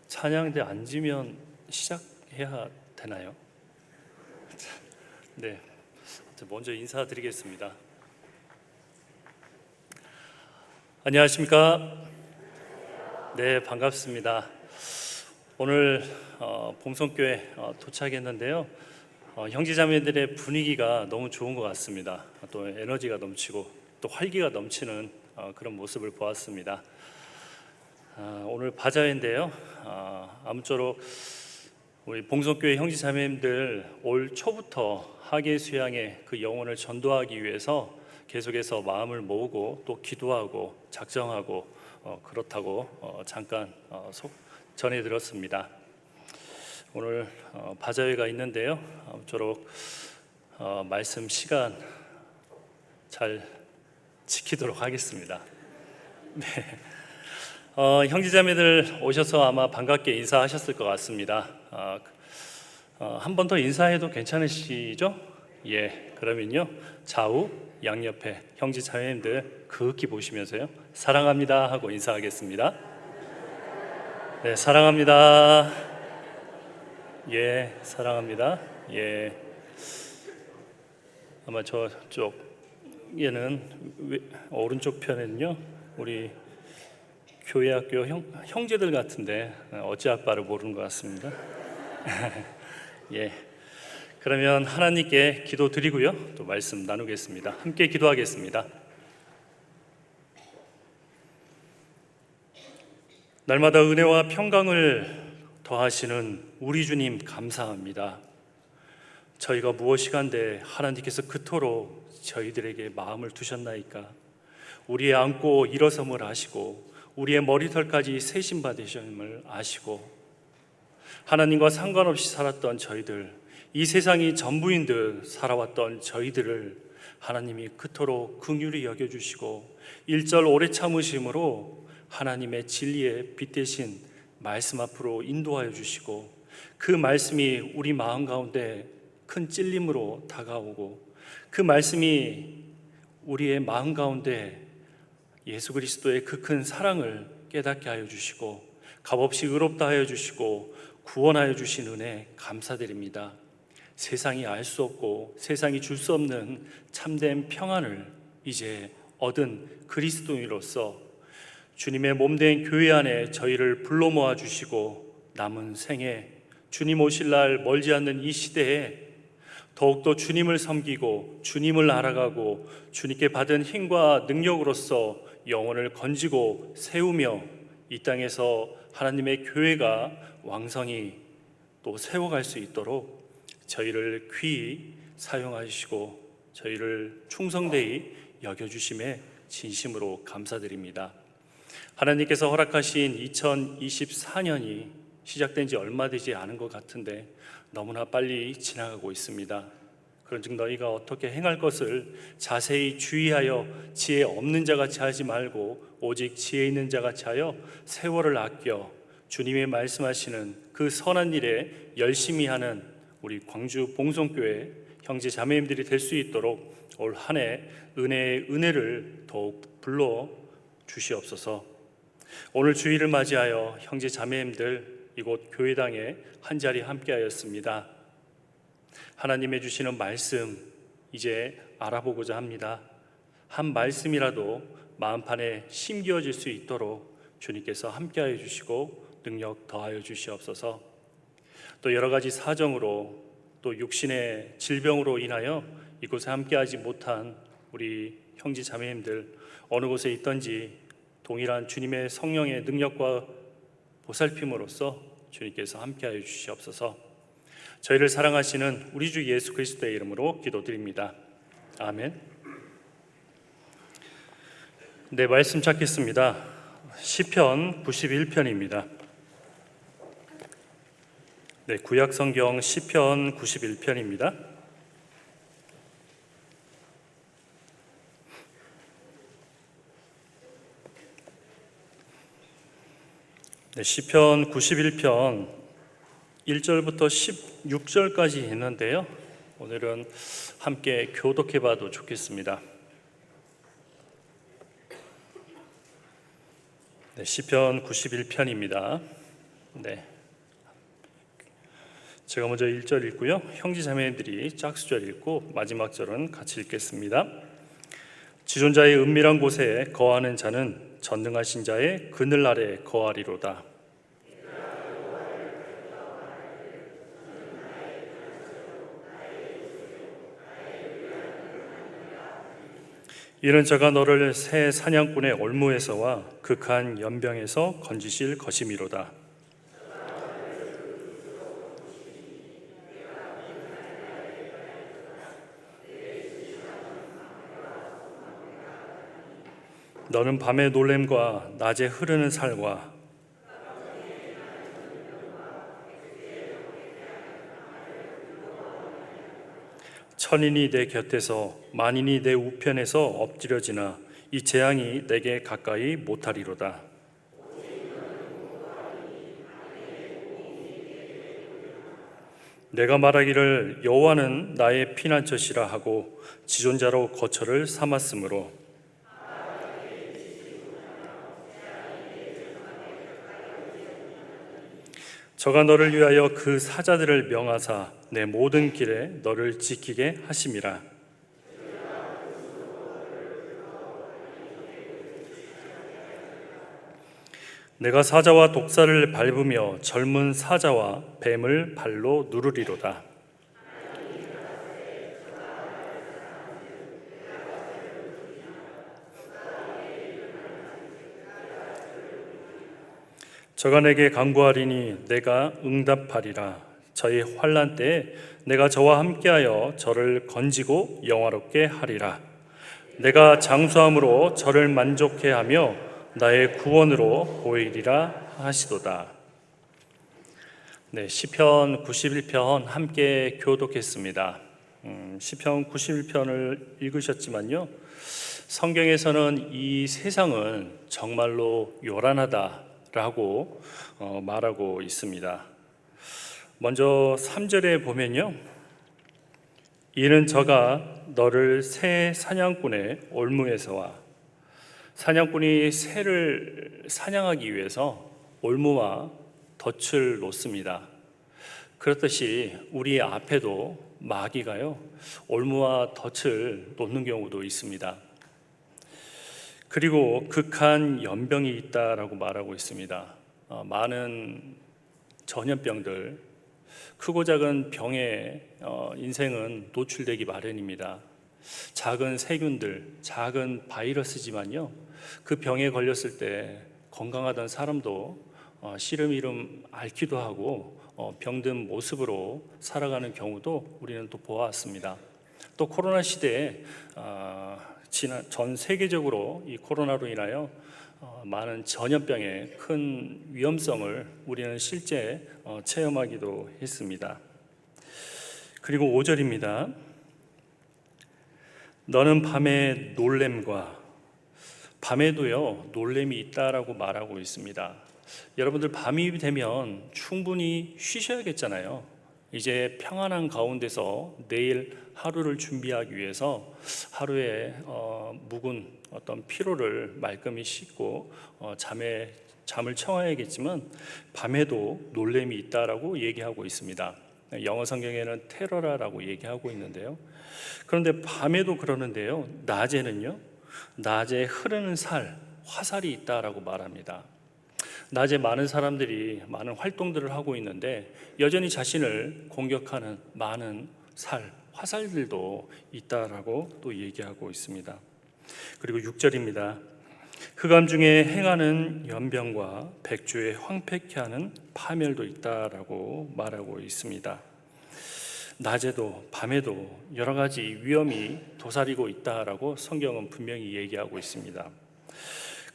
찬양대 앉으면 시작해야 되나요? 네, 먼저 인사드리겠습니다. 안녕하십니까? 네, 반갑습니다. 오늘 봉성교회 도착했는데요. 형제자매들의 분위기가 너무 좋은 것 같습니다. 또 에너지가 넘치고 또 활기가 넘치는 그런 모습을 보았습니다. 오늘 바자회인데요. 아무쪼록 우리 봉성교회 형제자매님들 올 초부터 하계 수양의 그 영혼을 전도하기 위해서 계속해서 마음을 모으고 또 기도하고 작정하고 그렇다고 잠깐 전해 들었습니다. 오늘 바자회가 있는데요. 아무쪼록 말씀 시간 잘 지키도록 하겠습니다. 네. 형제자매들 오셔서 아마 반갑게 인사하셨을 것 같습니다. 한 번 더 인사해도 괜찮으시죠? 예, 그러면요 좌우 양옆에 형제자매님들 그윽히 보시면서요 사랑합니다 하고 인사하겠습니다. 네, 사랑합니다. 예, 사랑합니다. 예. 아마 저쪽에는 오른쪽 편에는요 우리 교회학교 형제들 같은데 어찌 아빠를 모르는 것 같습니다. 예, 그러면 하나님께 기도 드리고요 또 말씀 나누겠습니다. 함께 기도하겠습니다. 날마다 은혜와 평강을 더하시는 우리 주님 감사합니다. 저희가 무엇이간데 하나님께서 그토록 저희들에게 마음을 두셨나이까. 우리의 안고 일어섬을 아시고 우리의 머리털까지 세심 받으심을 아시고 하나님과 상관없이 살았던 저희들, 이 세상이 전부인 듯 살아왔던 저희들을 하나님이 그토록 긍휼히 여겨주시고 1절 오래 참으심으로 하나님의 진리의 빛 대신 말씀 앞으로 인도하여 주시고 그 말씀이 우리 마음 가운데 큰 찔림으로 다가오고 그 말씀이 우리의 마음 가운데 예수 그리스도의 그 큰 사랑을 깨닫게 하여 주시고 값없이 의롭다 하여 주시고 구원하여 주신 은혜 감사드립니다. 세상이 알 수 없고 세상이 줄 수 없는 참된 평안을 이제 얻은 그리스도인으로서 주님의 몸된 교회 안에 저희를 불러 모아 주시고 남은 생에 주님 오실 날 멀지 않는 이 시대에 더욱더 주님을 섬기고 주님을 알아가고 주님께 받은 힘과 능력으로서 영혼을 건지고 세우며 이 땅에서 하나님의 교회가 왕성히 또 세워갈 수 있도록 저희를 귀히 사용하시고 저희를 충성되이 여겨주심에 진심으로 감사드립니다. 하나님께서 허락하신 2024년이 시작된 지 얼마 되지 않은 것 같은데 너무나 빨리 지나가고 있습니다. 그런즉 너희가 어떻게 행할 것을 자세히 주의하여 지혜 없는 자같이 하지 말고 오직 지혜 있는 자같이 하여 세월을 아껴 주님의 말씀하시는 그 선한 일에 열심히 하는 우리 광주 봉성교회 형제 자매님들이 될 수 있도록 올 한 해 은혜의 은혜를 더욱 불러 주시옵소서. 오늘 주일을 맞이하여 형제 자매님들 이곳 교회당에 한자리 함께하였습니다. 하나님의 주시는 말씀 이제 알아보고자 합니다. 한 말씀이라도 마음판에 심겨질 수 있도록 주님께서 함께하여 주시고 능력 더하여 주시옵소서. 또 여러 가지 사정으로 또 육신의 질병으로 인하여 이곳에 함께하지 못한 우리 형제 자매님들 어느 곳에 있든지 동일한 주님의 성령의 능력과 보살핌으로써 주님께서 함께하여 주시옵소서. 저희를 사랑하시는 우리 주 예수 그리스도의 이름으로 기도드립니다. 아멘. 네, 말씀 찾겠습니다. 시편 91편입니다. 네, 구약성경 시편 91편입니다. 네, 시편 91편 1절부터 16절까지 있는데요. 오늘은 함께 교독해 봐도 좋겠습니다. 네, 시편 91편입니다. 네. 제가 먼저 1절 읽고요. 형제 자매들이 짝수절 읽고 마지막 절은 같이 읽겠습니다. 지존자의 은밀한 곳에 거하는 자는 전능하신 자의 그늘 아래 거하리로다. 이는 저가 너를 새 사냥꾼의 올무에서와 극한 연병에서 건지실 것이미로다. 너는 밤의 놀램과 낮에 흐르는 살과 천인이 내 곁에서 만인이 내 우편에서 엎드려지나 이 재앙이 내게 가까이 못하리로다. 내가 말하기를 여호와는 나의 피난처시라 하고 지존자로 거처를 삼았으므로 저가 너를 위하여 그 사자들을 명하사 내 모든 길에 너를 지키게 하심이라. 내가 사자와 독사를 밟으며 젊은 사자와 뱀을 발로 누르리로다. 저가 내게 간구하리니 내가 응답하리라. 저의 환난 때에 내가 저와 함께하여 저를 건지고 영화롭게 하리라. 내가 장수함으로 저를 만족해 하며 나의 구원으로 보이리라 하시도다. 네, 시편 91편 함께 교독했습니다. 시편 91편을 읽으셨지만요, 성경에서는 이 세상은 정말로 요란하다라고 말하고 있습니다. 먼저 3절에 보면요, 이는 저가 너를 새 사냥꾼의 올무에서와, 사냥꾼이 새를 사냥하기 위해서 올무와 덫을 놓습니다. 그렇듯이 우리 앞에도 마귀가요, 올무와 덫을 놓는 경우도 있습니다. 그리고 극한 연병이 있다라고 말하고 있습니다. 많은 전염병들, 크고 작은 병에 인생은 노출되기 마련입니다. 작은 세균들, 작은 바이러스지만요, 그 병에 걸렸을 때 건강하던 사람도 시름이름 앓기도 하고 병든 모습으로 살아가는 경우도 우리는 또 보아왔습니다. 또 코로나 시대에 전 세계적으로 이 코로나로 인하여 많은 전염병의 큰 위험성을 우리는 실제 체험하기도 했습니다. 그리고 5절입니다. 너는 밤에 놀램과, 밤에도요 놀램이 있다라고 말하고 있습니다. 여러분들 밤이 되면 충분히 쉬셔야겠잖아요. 이제 평안한 가운데서 내일 하루를 준비하기 위해서 하루에 묵은 어떤 피로를 말끔히 씻고 잠을 청해야겠지만 밤에도 놀램이 있다라고 얘기하고 있습니다. 영어 성경에는 테러라라고 얘기하고 있는데요. 그런데 밤에도 그러는데요, 낮에는요, 낮에 흐르는 화살이 있다라고 말합니다. 낮에 많은 사람들이 많은 활동들을 하고 있는데 여전히 자신을 공격하는 많은 화살들도 있다라고 또 얘기하고 있습니다. 그리고 6절입니다. 흑암 중에 행하는 연병과 백주에 황폐케 하는 파멸도 있다라고 말하고 있습니다. 낮에도 밤에도 여러 가지 위험이 도사리고 있다라고 성경은 분명히 얘기하고 있습니다.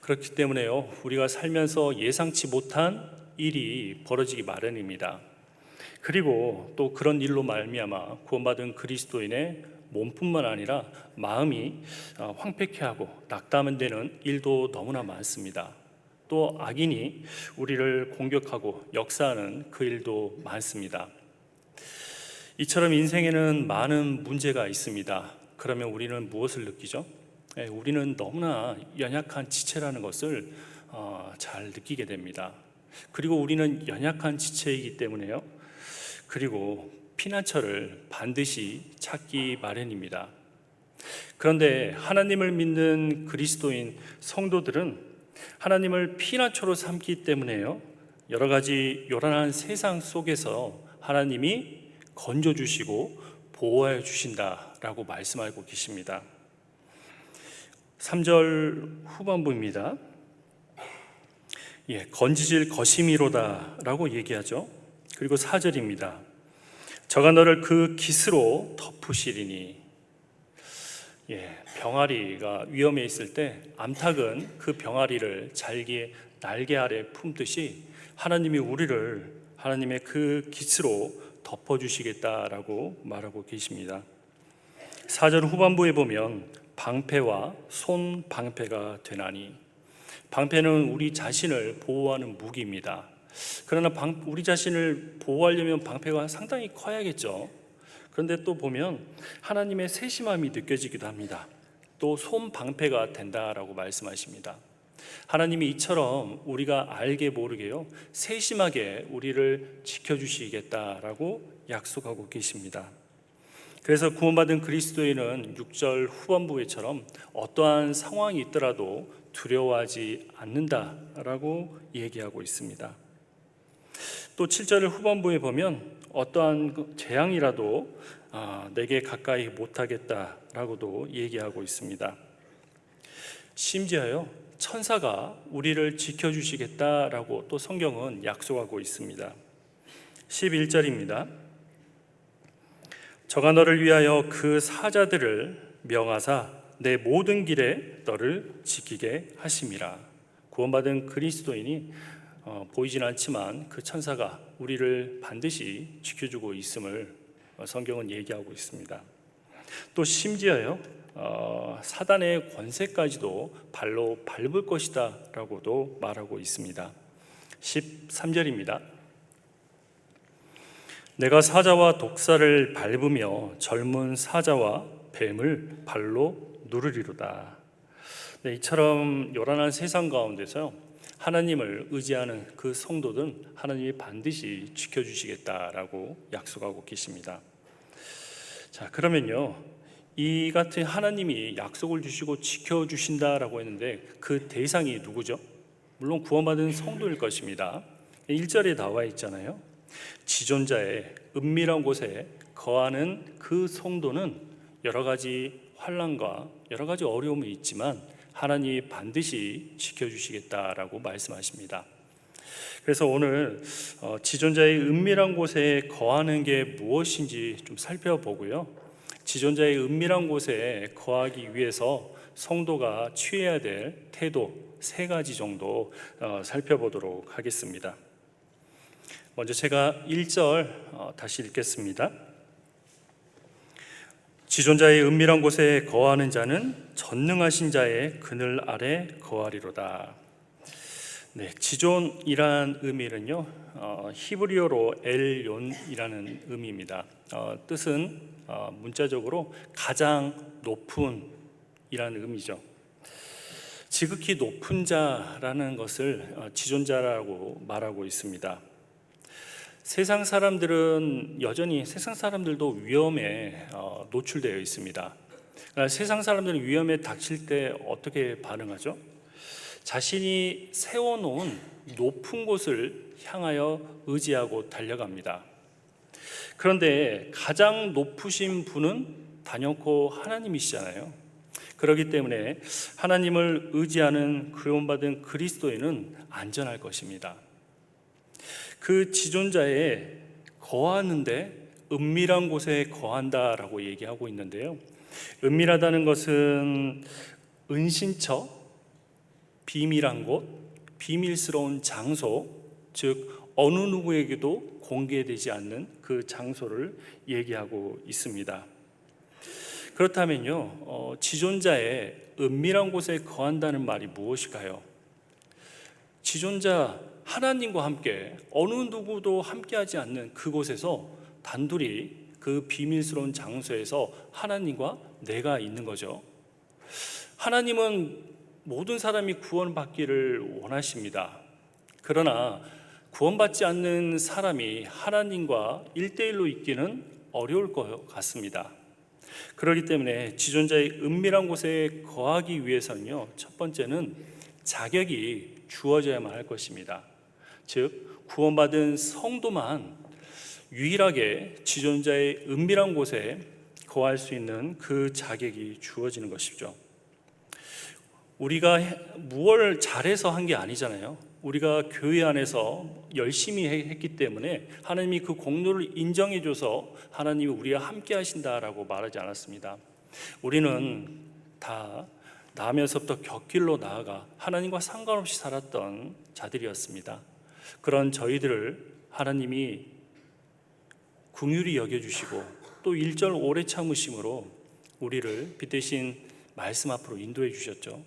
그렇기 때문에요, 우리가 살면서 예상치 못한 일이 벌어지기 마련입니다. 그리고 또 그런 일로 말미암아 구원받은 그리스도인의 몸뿐만 아니라 마음이 황폐케 하고 낙담되는 일도 너무나 많습니다. 또 악인이 우리를 공격하고 역사하는 그 일도 많습니다. 이처럼 인생에는 많은 문제가 있습니다. 그러면 우리는 무엇을 느끼죠? 우리는 너무나 연약한 지체라는 것을 잘 느끼게 됩니다. 그리고 우리는 연약한 지체이기 때문에요. 그리고 피난처를 반드시 찾기 마련입니다. 그런데 하나님을 믿는 그리스도인 성도들은 하나님을 피난처로 삼기 때문에요, 여러 가지 요란한 세상 속에서 하나님이 건져주시고 보호해 주신다라고 말씀하고 계십니다. 3절 후반부입니다. 건지질 것임이로다 라고 얘기하죠. 그리고 4절입니다. 저가 너를 그 깃으로 덮으시리니. 병아리가 위험에 있을 때 암탉은 그 병아리를 날개 아래 품듯이 하나님이 우리를 하나님의 그 깃으로 덮어주시겠다라고 말하고 계십니다. 4절 후반부에 보면 방패와 손 방패가 되나니. 방패는 우리 자신을 보호하는 무기입니다. 그러나 우리 자신을 보호하려면 방패가 상당히 커야겠죠. 그런데 또 보면 하나님의 세심함이 느껴지기도 합니다. 또 손 방패가 된다라고 말씀하십니다. 하나님이 이처럼 우리가 알게 모르게요, 세심하게 우리를 지켜주시겠다라고 약속하고 계십니다. 그래서 구원받은 그리스도인은 6절 후반부에처럼 어떠한 상황이 있더라도 두려워하지 않는다라고 얘기하고 있습니다. 또 7절 후반부에 보면 어떠한 재앙이라도 내게 가까이 못하겠다라고도 얘기하고 있습니다. 심지어요, 천사가 우리를 지켜주시겠다라고 또 성경은 약속하고 있습니다. 11절입니다. 저가 너를 위하여 그 사자들을 명하사 내 모든 길에 너를 지키게 하심이라. 구원받은 그리스도인이 보이진 않지만 그 천사가 우리를 반드시 지켜주고 있음을 성경은 얘기하고 있습니다. 또 심지어요, 사단의 권세까지도 발로 밟을 것이다 라고도 말하고 있습니다. 13절입니다. 내가 사자와 독사를 밟으며 젊은 사자와 뱀을 발로 누르리로다. 이처럼 요란한 세상 가운데서 하나님을 의지하는 그 성도들은 하나님이 반드시 지켜주시겠다라고 약속하고 계십니다. 자, 그러면요, 이 같은 하나님이 약속을 주시고 지켜주신다라고 했는데 그 대상이 누구죠? 물론 구원받은 성도일 것입니다. 1절에 나와 있잖아요. 지존자의 은밀한 곳에 거하는 그 성도는 여러 가지 환난과 여러 가지 어려움이 있지만 하나님이 반드시 지켜주시겠다라고 말씀하십니다. 그래서 오늘 지존자의 은밀한 곳에 거하는 게 무엇인지 좀 살펴보고요, 지존자의 은밀한 곳에 거하기 위해서 성도가 취해야 될 태도 3가지 정도 살펴보도록 하겠습니다. 먼저 제가 1절 다시 읽겠습니다. 지존자의 은밀한 곳에 거하는 자는 전능하신 자의 그늘 아래 거하리로다. 지존이란 의미는요, 히브리어로 엘욘이라는 의미입니다. 뜻은 문자적으로 가장 높은 이라는 의미죠. 지극히 높은 자라는 것을 지존자라고 말하고 있습니다. 세상 사람들도 위험에 노출되어 있습니다. 세상 사람들은 위험에 닥칠 때 어떻게 반응하죠? 자신이 세워놓은 높은 곳을 향하여 의지하고 달려갑니다. 그런데 가장 높으신 분은 단연코 하나님이시잖아요. 그렇기 때문에 하나님을 의지하는 구원받은 그리스도인은 안전할 것입니다. 그 지존자에 거하는데 은밀한 곳에 거한다라고 얘기하고 있는데요, 은밀하다는 것은 은신처, 비밀한 곳, 비밀스러운 장소, 즉 어느 누구에게도 공개되지 않는 그 장소를 얘기하고 있습니다. 그렇다면요, 지존자의 은밀한 곳에 거한다는 말이 무엇일까요? 지존자 하나님과 함께 어느 누구도 함께하지 않는 그곳에서 단둘이 그 비밀스러운 장소에서 하나님과 내가 있는 거죠. 하나님은 모든 사람이 구원받기를 원하십니다. 그러나 구원받지 않는 사람이 하나님과 1대1로 있기는 어려울 것 같습니다. 그렇기 때문에 지존자의 은밀한 곳에 거하기 위해서는요, 첫 번째는 자격이 주어져야만 할 것입니다. 즉, 구원받은 성도만 유일하게 지존자의 은밀한 곳에 거할 수 있는 그 자격이 주어지는 것이죠. 우리가 무엇을 잘해서 한 게 아니잖아요. 우리가 교회 안에서 열심히 했기 때문에 하나님이 그 공로를 인정해줘서 하나님이 우리와 함께 하신다라고 말하지 않았습니다. 우리는 다 나면서부터 곁길로 나아가 하나님과 상관없이 살았던 자들이었습니다. 그런 저희들을 하나님이 긍휼히 여겨주시고 또 1절 오래 참으심으로 우리를 빛대신 말씀 앞으로 인도해 주셨죠.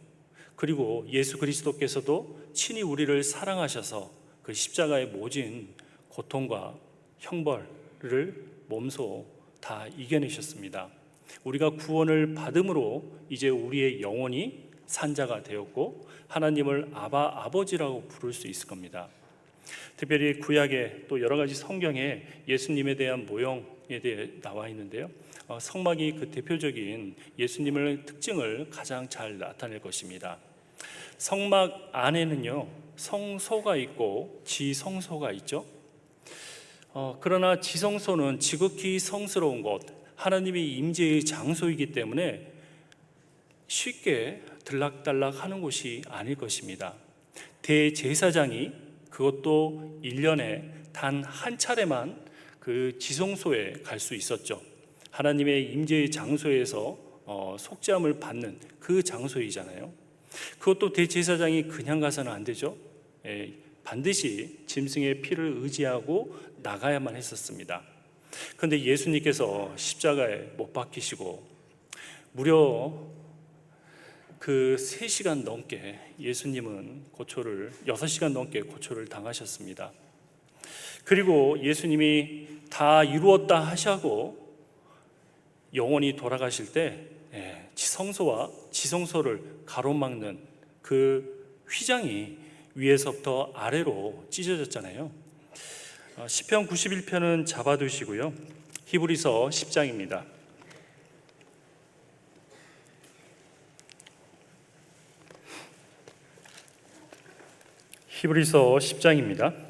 그리고 예수 그리스도께서도 친히 우리를 사랑하셔서 그 십자가의 모진 고통과 형벌을 몸소 다 이겨내셨습니다. 우리가 구원을 받음으로 이제 우리의 영혼이 산자가 되었고 하나님을 아버지라고 부를 수 있을 겁니다. 특별히 구약에 또 여러 가지 성경에 예수님에 대한 모형에 대해 나와 있는데요, 성막이 그 대표적인 예수님의 특징을 가장 잘 나타낼 것입니다. 성막 안에는요, 성소가 있고 지성소가 있죠. 그러나 지성소는 지극히 성스러운 곳, 하나님의 임재의 장소이기 때문에 쉽게 들락달락하는 곳이 아닐 것입니다. 대제사장이 그것도 1년에 단 한 차례만 그 지성소에 갈 수 있었죠. 하나님의 임재의 장소에서 속죄함을 받는 그 장소이잖아요. 그것도 대제사장이 그냥 가서는 안 되죠. 반드시 짐승의 피를 의지하고 나가야만 했었습니다. 그런데 예수님께서 십자가에 못 박히시고 무려 그 3시간 넘게 예수님은 6시간 넘게 고초를 당하셨습니다. 그리고 예수님이 다 이루었다 하시고 영원히 돌아가실 때 성소와 지성소를 가로막는 그 휘장이 위에서부터 아래로 찢어졌잖아요. 시편 91편은 잡아두시고요, 히브리서 10장입니다. 히브리서 10장입니다.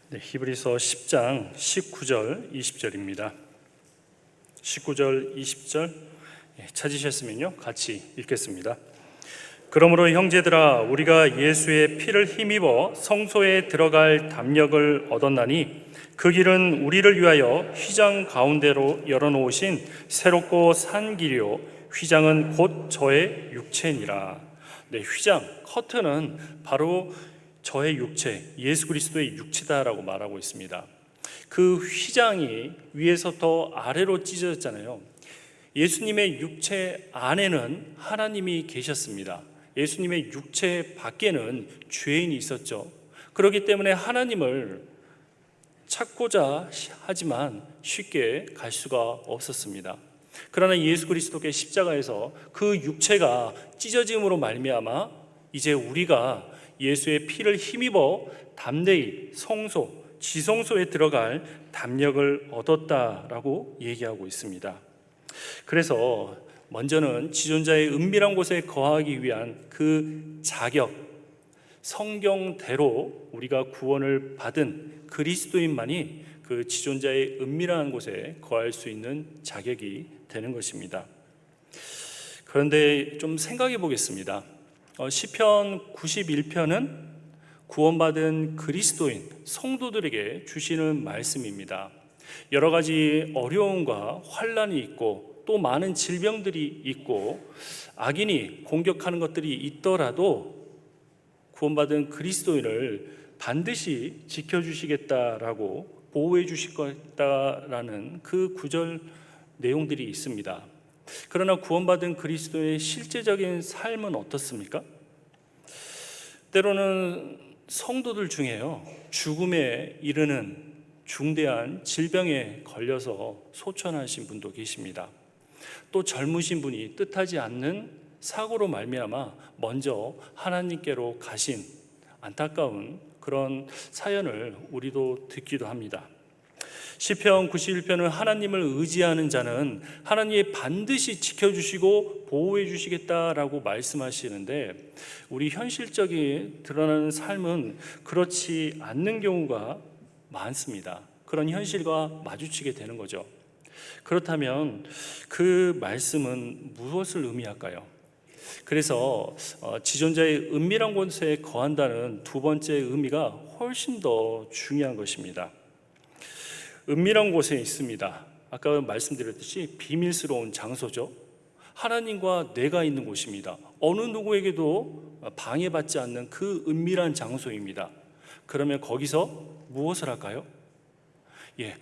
네, 히브리서 10장 19절 20절입니다. 19절 20절 찾으셨으면요, 같이 읽겠습니다. 그러므로 형제들아, 우리가 예수의 피를 힘입어 성소에 들어갈 담력을 얻었나니 그 길은 우리를 위하여 휘장 가운데로 열어놓으신 새롭고 산 길이요, 휘장은 곧 저의 육체니라. 네, 휘장, 커튼은 바로 저의 육체, 예수 그리스도의 육체다라고 말하고 있습니다. 그 휘장이 위에서부터 아래로 찢어졌잖아요. 예수님의 육체 안에는 하나님이 계셨습니다. 예수님의 육체 밖에는 죄인이 있었죠. 그렇기 때문에 하나님을 찾고자 하지만 쉽게 갈 수가 없었습니다. 그러나 예수 그리스도의 십자가에서 그 육체가 찢어짐으로 말미암아 이제 우리가 예수의 피를 힘입어 담대히 성소, 지성소에 들어갈 담력을 얻었다라고 얘기하고 있습니다. 그래서 먼저는 지존자의 은밀한 곳에 거하기 위한 그 자격, 성경대로 우리가 구원을 받은 그리스도인만이 그 지존자의 은밀한 곳에 거할 수 있는 자격이 되는 것입니다. 그런데 좀 생각해 보겠습니다. 시편 91편은 구원받은 그리스도인 성도들에게 주시는 말씀입니다. 여러 가지 어려움과 환난이 있고 또 많은 질병들이 있고 악인이 공격하는 것들이 있더라도 구원받은 그리스도인을 반드시 지켜주시겠다라고 보호해 주실 거다라는 그 구절 내용들이 있습니다. 그러나 구원받은 그리스도의 실제적인 삶은 어떻습니까? 때로는 성도들 중에요, 죽음에 이르는 중대한 질병에 걸려서 소천하신 분도 계십니다. 또 젊으신 분이 뜻하지 않는 사고로 말미암아 먼저 하나님께로 가신 안타까운 그런 사연을 우리도 듣기도 합니다. 시편 91편은 하나님을 의지하는 자는 하나님이 반드시 지켜주시고 보호해 주시겠다라고 말씀하시는데, 우리 현실적인 드러나는 삶은 그렇지 않는 경우가 많습니다. 그런 현실과 마주치게 되는 거죠. 그렇다면 그 말씀은 무엇을 의미할까요? 그래서 지존자의 은밀한 곳에 거한다는 두 번째 의미가 훨씬 더 중요한 것입니다. 은밀한 곳에 있습니다. 아까 말씀드렸듯이 비밀스러운 장소죠. 하나님과 내가 있는 곳입니다. 어느 누구에게도 방해받지 않는 그 은밀한 장소입니다. 그러면 거기서 무엇을 할까요?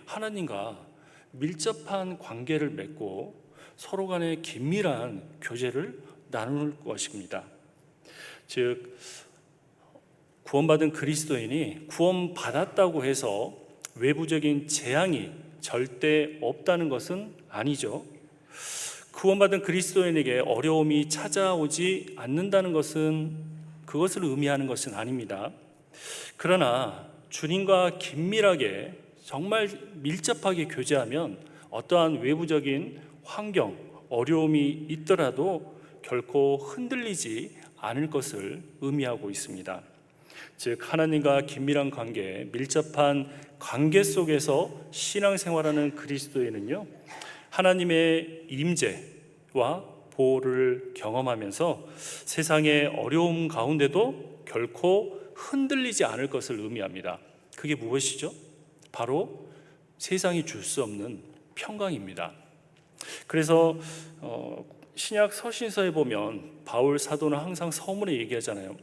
하나님과 밀접한 관계를 맺고 서로 간에 긴밀한 교제를 나눌 것입니다. 즉, 구원받은 그리스도인이 구원받았다고 해서 외부적인 재앙이 절대 없다는 것은 아니죠. 구원받은 그리스도인에게 어려움이 찾아오지 않는다는 것은 그것을 의미하는 것은 아닙니다. 그러나 주님과 긴밀하게 정말 밀접하게 교제하면 어떠한 외부적인 환경, 어려움이 있더라도 결코 흔들리지 않을 것을 의미하고 있습니다. 즉, 하나님과 긴밀한 관계, 밀접한 관계 속에서 신앙생활하는 그리스도인은요, 하나님의 임재와 보호를 경험하면서 세상의 어려움 가운데도 결코 흔들리지 않을 것을 의미합니다. 그게 무엇이죠? 바로 세상이 줄 수 없는 평강입니다. 그래서 신약 서신서에 보면 바울 사도는 항상 서문에 얘기하잖아요.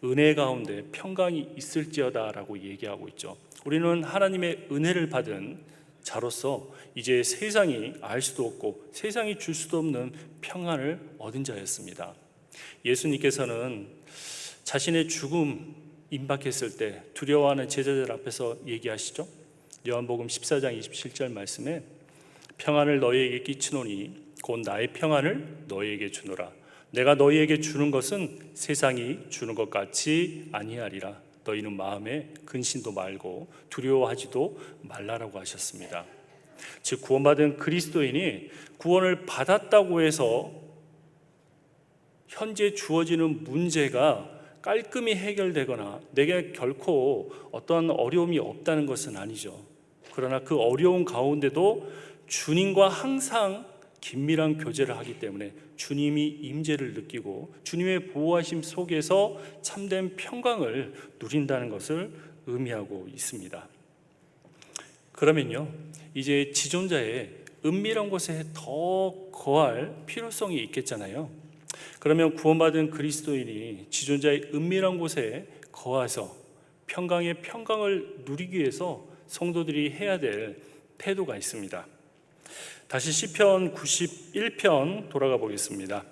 은혜 가운데 평강이 있을지어다 라고 얘기하고 있죠. 우리는 하나님의 은혜를 받은 자로서 이제 세상이 알 수도 없고 세상이 줄 수도 없는 평안을 얻은 자였습니다. 예수님께서는 자신의 죽음 임박했을 때 두려워하는 제자들 앞에서 얘기하시죠. 요한복음 14장 27절 말씀에 평안을 너희에게 끼치노니 곧 나의 평안을 너희에게 주노라. 내가 너희에게 주는 것은 세상이 주는 것 같이 아니하리라. 너희는 마음에 근심도 말고 두려워하지도 말라라고 하셨습니다. 즉, 구원받은 그리스도인이 구원을 받았다고 해서 현재 주어지는 문제가 깔끔히 해결되거나 내게 결코 어떠한 어려움이 없다는 것은 아니죠. 그러나 그 어려운 가운데도 주님과 항상 긴밀한 교제를 하기 때문에 주님이 임재를 느끼고 주님의 보호하심 속에서 참된 평강을 누린다는 것을 의미하고 있습니다. 그러면요, 이제 지존자의 은밀한 곳에 더 거할 필요성이 있겠잖아요. 그러면 구원받은 그리스도인이 지존자의 은밀한 곳에 거해서 평강의 평강을 누리기 위해서 성도들이 해야 될 태도가 있습니다. 다시 시편 91편 돌아가 보겠습니다.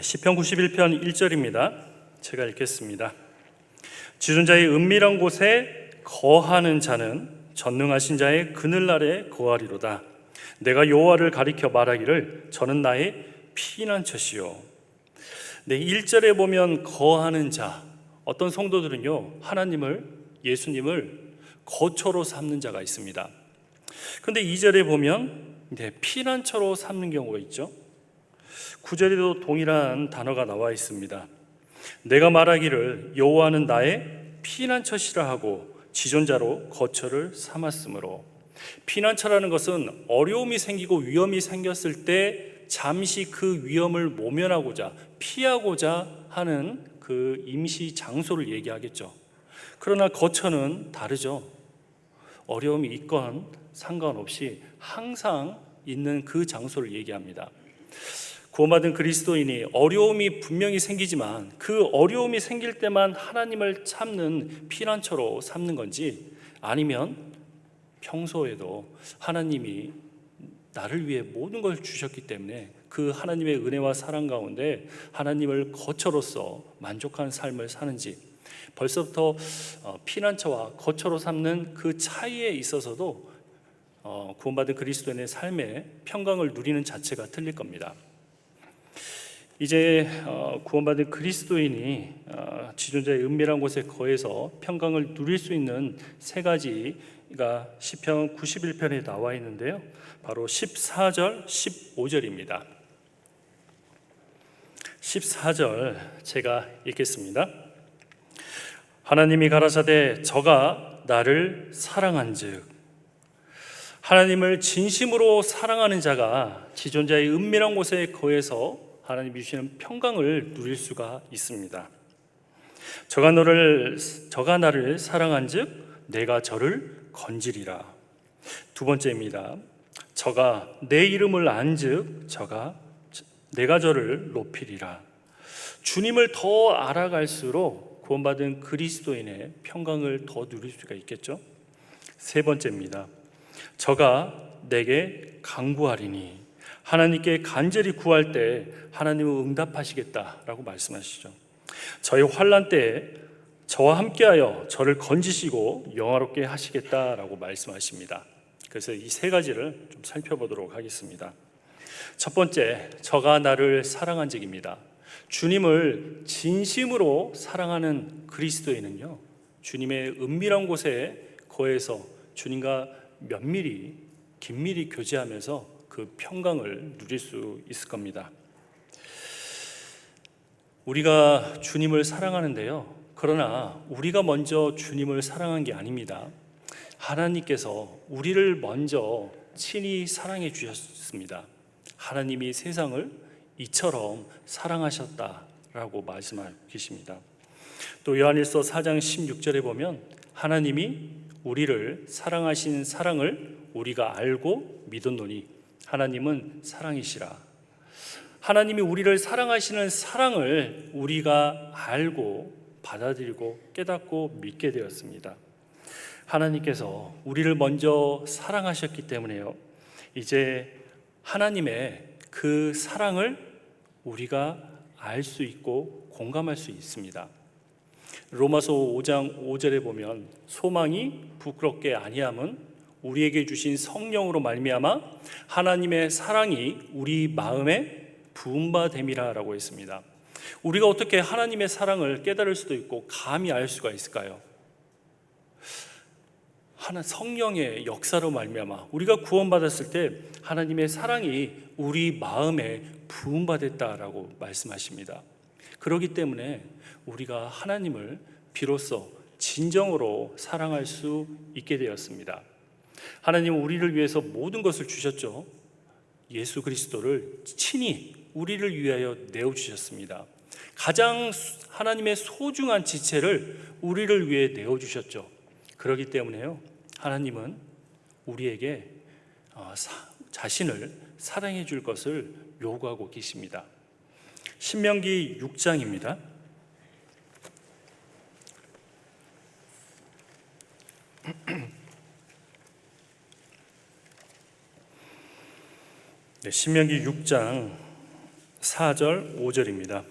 시편 91편 1절입니다. 제가 읽겠습니다. 지존자의 은밀한 곳에 거하는 자는 전능하신 자의 그늘날에 거하리로다. 내가 여호와를 가리켜 말하기를 저는 나의 피난처시요. 1절에 보면 거하는 자, 어떤 성도들은요 하나님을, 예수님을 거처로 삼는 자가 있습니다. 그런데 2절에 보면 피난처로 삼는 경우가 있죠. 9절에도 동일한 단어가 나와 있습니다. 내가 말하기를 여호와는 나의 피난처시라 하고 지존자로 거처를 삼았으므로. 피난처라는 것은 어려움이 생기고 위험이 생겼을 때 잠시 그 위험을 모면하고자, 피하고자 하는 그 임시 장소를 얘기하겠죠. 그러나 거처는 다르죠. 어려움이 있건 상관없이 항상 있는 그 장소를 얘기합니다. 구원받은 그리스도인이 어려움이 분명히 생기지만 그 어려움이 생길 때만 하나님을 참는 피난처로 삼는 건지, 아니면 평소에도 하나님이 나를 위해 모든 걸 주셨기 때문에 그 하나님의 은혜와 사랑 가운데 하나님을 거처로서 만족한 삶을 사는지, 벌써부터 피난처와 거처로 삼는 그 차이에 있어서도 구원받은 그리스도인의 삶의 평강을 누리는 자체가 틀릴 겁니다. 이제 구원받은 그리스도인이 지존자의 은밀한 곳에 거해서 평강을 누릴 수 있는 세 가지가 시편 91편에 나와 있는데요, 바로 14절, 15절입니다. 14절 제가 읽겠습니다. 하나님이 가라사대 저가 나를 사랑한즉, 하나님을 진심으로 사랑하는 자가 지존자의 은밀한 곳에 거해서 하나님이 주시는 평강을 누릴 수가 있습니다. 저가 나를 사랑한즉 내가 저를 건지리라. 두 번째입니다. 저가 내 이름을 안즉 내가 저를 높이리라. 주님을 더 알아갈수록 구원받은 그리스도인의 평강을 더 누릴 수가 있겠죠. 세 번째입니다. 저가 내게 간구하리니, 하나님께 간절히 구할 때 하나님은 응답하시겠다라고 말씀하시죠. 저의 환난 때에 저와 함께하여 저를 건지시고 영화롭게 하시겠다라고 말씀하십니다. 그래서 이 세 가지를 좀 살펴보도록 하겠습니다. 첫 번째, 저가 나를 사랑한즉입니다. 주님을 진심으로 사랑하는 그리스도인은요, 주님의 은밀한 곳에 거해서 주님과 면밀히 긴밀히 교제하면서 그 평강을 누릴 수 있을 겁니다. 우리가 주님을 사랑하는데요, 그러나 우리가 먼저 주님을 사랑한 게 아닙니다. 하나님께서 우리를 먼저 친히 사랑해 주셨습니다. 하나님이 세상을 이처럼 사랑하셨다라고 말씀하고 계십니다. 또 요한일서 4장 16절에 보면 하나님이 우리를 사랑하신 사랑을 우리가 알고 믿었노니 하나님은 사랑이시라. 하나님이 우리를 사랑하시는 사랑을 우리가 알고 받아들이고 깨닫고 믿게 되었습니다. 하나님께서 우리를 먼저 사랑하셨기 때문에요, 이제 하나님의 그 사랑을 우리가 알 수 있고 공감할 수 있습니다. 로마서 5장 5절에 보면 소망이 부끄럽게 아니함은 우리에게 주신 성령으로 말미암아 하나님의 사랑이 우리 마음에 부은 바 됨이라라고 했습니다. 우리가 어떻게 하나님의 사랑을 깨달을 수도 있고 감히 알 수가 있을까요? 성령의 역사로 말미암아 우리가 구원받았을 때 하나님의 사랑이 우리 마음에 부은 바 됐다라고 말씀하십니다. 그렇기 때문에 우리가 하나님을 비로소 진정으로 사랑할 수 있게 되었습니다. 하나님은 우리를 위해서 모든 것을 주셨죠. 예수 그리스도를 친히 우리를 위하여 내어주셨습니다. 가장 하나님의 소중한 지체를 우리를 위해 내어주셨죠. 그렇기 때문에요, 하나님은 우리에게 자신을 사랑해 줄 것을 요구하고 계십니다. 신명기 6장입니다. 네, 신명기 6장 4절 5절입니다.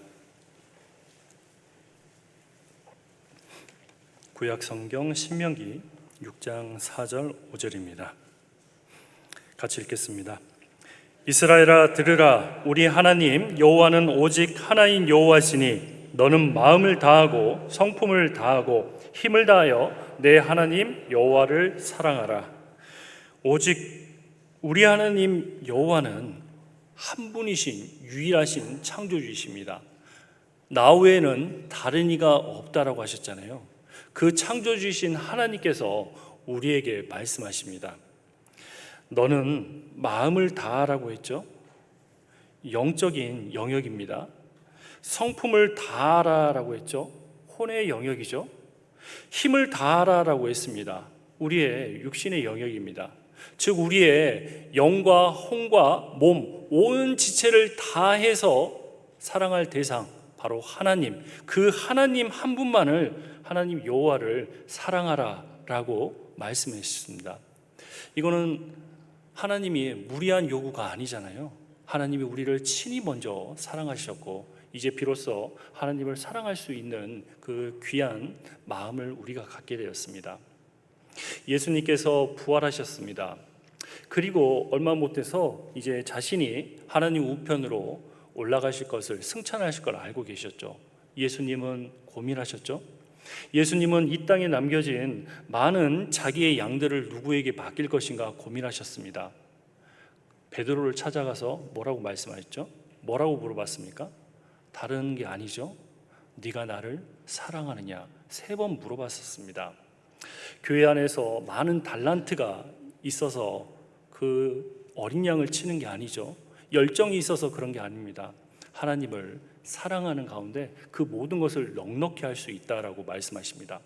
구약성경 신명기 6장 4절 5절입니다. 같이 읽겠습니다. 이스라엘아 들으라, 우리 하나님 여호와는 오직 하나인 여호와시니 너는 마음을 다하고 성품을 다하고 힘을 다하여 내 하나님 여호와를 사랑하라. 오직 우리 하나님 여호와는 한 분이신 유일하신 창조주이십니다. 나 외에는 다른 이가 없다라고 하셨잖아요. 그 창조주이신 하나님께서 우리에게 말씀하십니다. 너는 마음을 다하라고 했죠. 영적인 영역입니다. 성품을 다하라라고 했죠. 혼의 영역이죠. 힘을 다하라라고 했습니다. 우리의 육신의 영역입니다. 즉 우리의 영과 혼과 몸, 온 지체를 다해서 사랑할 대상, 바로 하나님, 그 하나님 한 분만을, 하나님 여호와를 사랑하라라고 말씀하셨습니다. 이거는 하나님이 무리한 요구가 아니잖아요. 하나님이 우리를 친히 먼저 사랑하셨고 이제 비로소 하나님을 사랑할 수 있는 그 귀한 마음을 우리가 갖게 되었습니다. 예수님께서 부활하셨습니다. 그리고 얼마 못해서 이제 자신이 하나님 우편으로 올라가실 것을 승천하실 걸 알고 계셨죠. 예수님은 고민하셨죠. 예수님은 이 땅에 남겨진 많은 자기의 양들을 누구에게 맡길 것인가 고민하셨습니다. 베드로를 찾아가서 뭐라고 말씀하셨죠? 뭐라고 물어봤습니까? 다른 게 아니죠. 네가 나를 사랑하느냐 3번 물어봤었습니다. 교회 안에서 많은 달란트가 있어서 그 어린 양을 치는 게 아니죠. 열정이 있어서 그런 게 아닙니다. 하나님을 사랑하는 가운데 그 모든 것을 넉넉히 할 수 있다라고 말씀하십니다.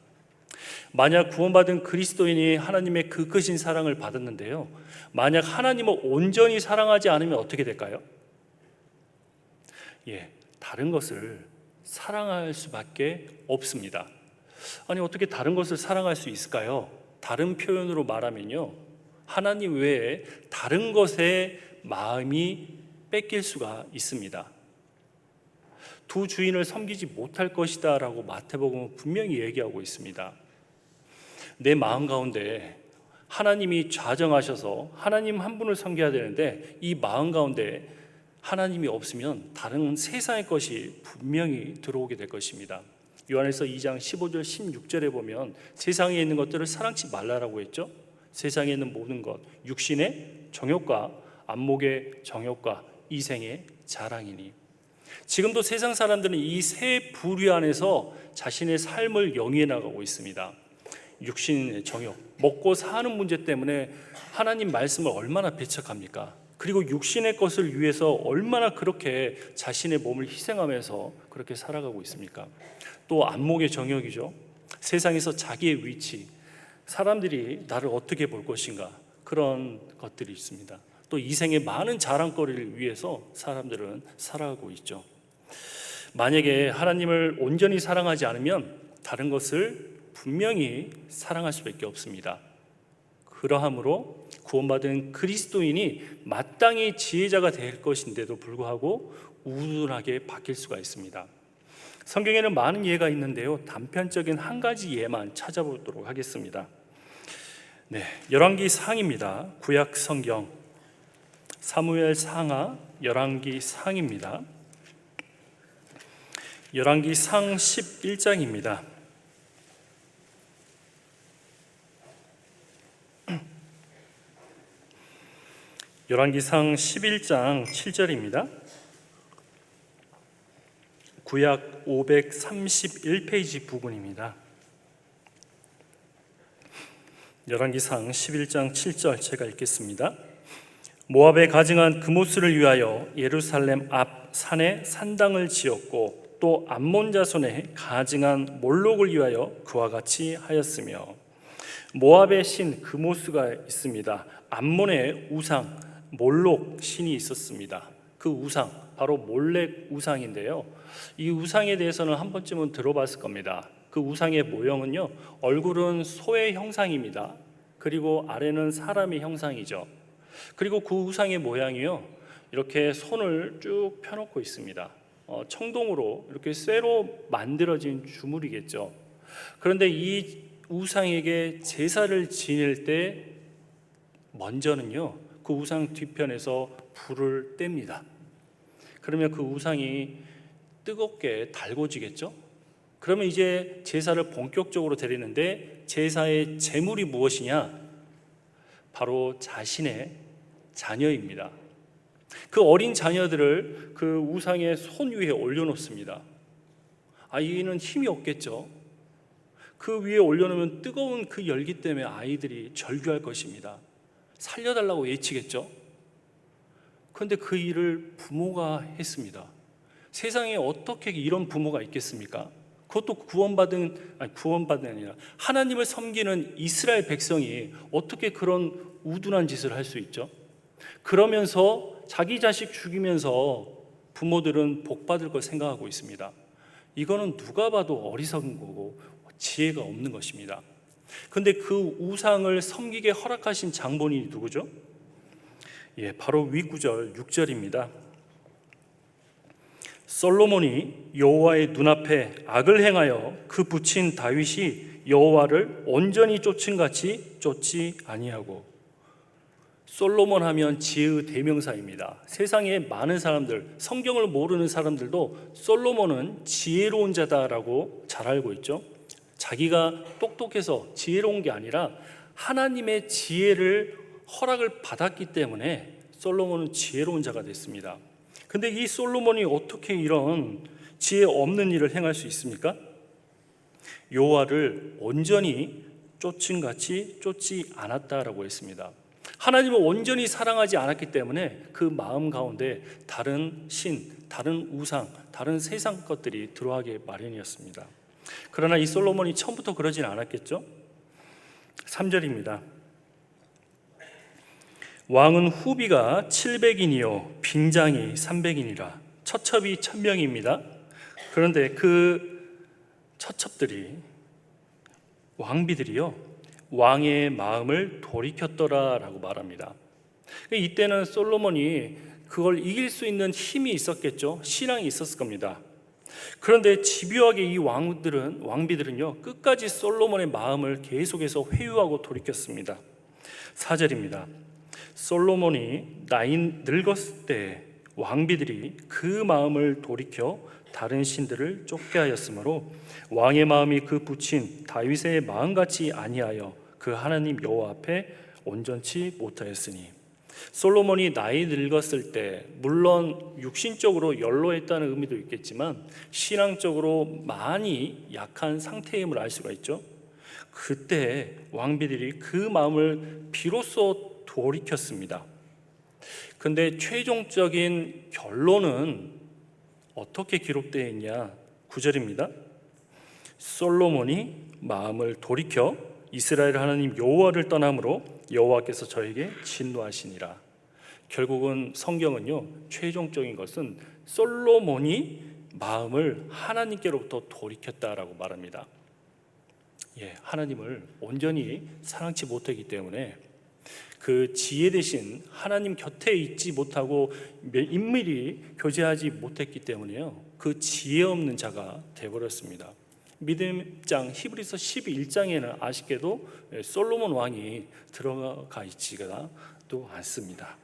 만약 구원받은 그리스도인이 하나님의 그 크신 사랑을 받았는데요, 만약 하나님을 온전히 사랑하지 않으면 어떻게 될까요? 다른 것을 사랑할 수밖에 없습니다. 아니, 어떻게 다른 것을 사랑할 수 있을까요? 다른 표현으로 말하면요, 하나님 외에 다른 것에 마음이 뺏길 수가 있습니다. 두 주인을 섬기지 못할 것이다 라고 마태복음은 분명히 얘기하고 있습니다. 내 마음 가운데 하나님이 좌정하셔서 하나님 한 분을 섬겨야 되는데 이 마음 가운데 하나님이 없으면 다른 세상의 것이 분명히 들어오게 될 것입니다. 요한에서 2장 15절 16절에 보면 세상에 있는 것들을 사랑치 말라라고 했죠. 세상에 있는 모든 것, 육신의 정욕과 안목의 정욕과 이생의 자랑이니. 지금도 세상 사람들은 이 세 부류 안에서 자신의 삶을 영위해 나가고 있습니다. 육신의 정욕, 먹고 사는 문제 때문에 하나님 말씀을 얼마나 배척합니까? 그리고 육신의 것을 위해서 얼마나 그렇게 자신의 몸을 희생하면서 그렇게 살아가고 있습니까? 또 안목의 정욕이죠. 세상에서 자기의 위치, 사람들이 나를 어떻게 볼 것인가, 그런 것들이 있습니다. 또 이생의 많은 자랑거리를 위해서 사람들은 살아가고 있죠. 만약에 하나님을 온전히 사랑하지 않으면 다른 것을 분명히 사랑할 수밖에 없습니다. 그러함으로 구원받은 그리스도인이 마땅히 지혜자가 될 것인데도 불구하고 우둔하게 바뀔 수가 있습니다. 성경에는 많은 예가 있는데요, 단편적인 한 가지 예만 찾아보도록 하겠습니다. 열왕기 상입니다. 구약 성경 사무엘 상하 열왕기 상입니다. 열왕기 상 11장입니다. 열왕기상 11장 7절입니다. 구약 531페이지 부분입니다. 열왕기상 11장 7절 제가 읽겠습니다. 모압에 가증한 그모스를 위하여 예루살렘 앞 산에 산당을 지었고 또 암몬 자손에 가증한 몰록을 위하여 그와 같이 하였으며, 모압의 신 그모스가 있습니다. 암몬의 우상 몰록 신이 있었습니다. 그 우상 바로 몰렉 우상인데요, 이 우상에 대해서는 한 번쯤은 들어봤을 겁니다. 그 우상의 모형은요, 얼굴은 소의 형상입니다. 그리고 아래는 사람의 형상이죠. 그리고 그 우상의 모양이요, 이렇게 손을 쭉 펴놓고 있습니다. 청동으로 이렇게 쇠로 만들어진 주물이겠죠. 그런데 이 우상에게 제사를 지낼 때 먼저는요, 그 우상 뒤편에서 불을 뗍니다. 그러면 그 우상이 뜨겁게 달궈지겠죠. 그러면 이제 제사를 본격적으로 드리는데 제사의 제물이 무엇이냐? 바로 자신의 자녀입니다. 그 어린 자녀들을 그 우상의 손 위에 올려놓습니다. 아이는 힘이 없겠죠. 그 위에 올려놓으면 뜨거운 그 열기 때문에 아이들이 절규할 것입니다. 살려달라고 외치겠죠. 그런데 그 일을 부모가 했습니다. 세상에 어떻게 이런 부모가 있겠습니까? 그것도 구원받은 아니라 하나님을 섬기는 이스라엘 백성이 어떻게 그런 우둔한 짓을 할 수 있죠? 그러면서 자기 자식 죽이면서 부모들은 복 받을 걸 생각하고 있습니다. 이거는 누가 봐도 어리석은 거고 지혜가 없는 것입니다. 그런데 그 우상을 섬기게 허락하신 장본인이 누구죠? 바로 윗구절 6절입니다. 솔로몬이 여호와의 눈앞에 악을 행하여 그 붙인 다윗이 여호와를 온전히 쫓은 같이 쫓지 아니하고. 솔로몬 하면 지혜의 대명사입니다. 세상에 많은 사람들, 성경을 모르는 사람들도 솔로몬은 지혜로운 자다라고 잘 알고 있죠. 자기가 똑똑해서 지혜로운 게 아니라 하나님의 지혜를 허락을 받았기 때문에 솔로몬은 지혜로운 자가 됐습니다. 근데 이 솔로몬이 어떻게 이런 지혜 없는 일을 행할 수 있습니까? 여호와를 온전히 쫓은 같이 쫓지 않았다라고 했습니다. 하나님을 온전히 사랑하지 않았기 때문에 그 마음 가운데 다른 신, 다른 우상, 다른 세상 것들이 들어가게 마련이었습니다. 그러나 이 솔로몬이 처음부터 그러진 않았겠죠? 3절입니다. 왕은 후비가 700인이요 빈장이 300인이라. 처첩이 1000명입니다. 그런데 그 처첩들이, 왕비들이요, 왕의 마음을 돌이켰더라라고 말합니다. 이때는 솔로몬이 그걸 이길 수 있는 힘이 있었겠죠. 신앙이 있었을 겁니다. 그런데 집요하게 이 왕비들은요, 끝까지 솔로몬의 마음을 계속해서 회유하고 돌이켰습니다. 4절입니다. 솔로몬이 나이 늙었을 때 왕비들이 그 마음을 돌이켜 다른 신들을 쫓게 하였으므로 왕의 마음이 그 붙인 다윗의 마음같이 아니하여 그 하나님 여호와 앞에 온전치 못하였으니. 솔로몬이 나이 늙었을 때, 물론 육신적으로 연로했다는 의미도 있겠지만 신앙적으로 많이 약한 상태임을 알 수가 있죠. 그때 왕비들이 그 마음을 비로소 돌이켰습니다. 근데 최종적인 결론은 어떻게 기록되어 있냐? 9절입니다. 솔로몬이 마음을 돌이켜 이스라엘 하나님 여호와를 떠남으로 여호와께서 저에게 진노하시니라. 결국은 성경은요, 최종적인 것은 솔로몬이 마음을 하나님께로부터 돌이켰다라고 말합니다. 하나님을 온전히 사랑치 못하기 때문에 그 지혜 대신 하나님 곁에 있지 못하고 인밀히 교제하지 못했기 때문에요, 그 지혜 없는 자가 되어버렸습니다. 믿음장 히브리서 11장에는 아쉽게도 솔로몬 왕이 들어가 있지가 또 않습니다.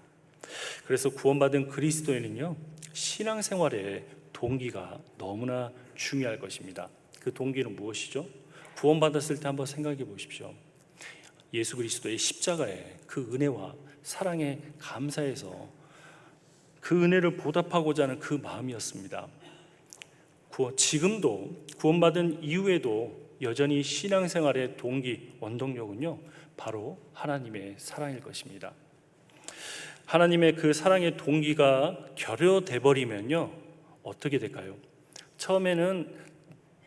그래서 구원받은 그리스도인은요, 신앙생활의 동기가 너무나 중요할 것입니다. 그 동기는 무엇이죠? 구원받았을 때 한번 생각해 보십시오. 예수 그리스도의 십자가의 그 은혜와 사랑에 감사해서 그 은혜를 보답하고자 하는 그 마음이었습니다. 지금도 구원받은 이후에도 여전히 신앙생활의 동기, 원동력은요, 바로 하나님의 사랑일 것입니다. 하나님의 그 사랑의 동기가 결여돼 버리면요, 어떻게 될까요? 처음에는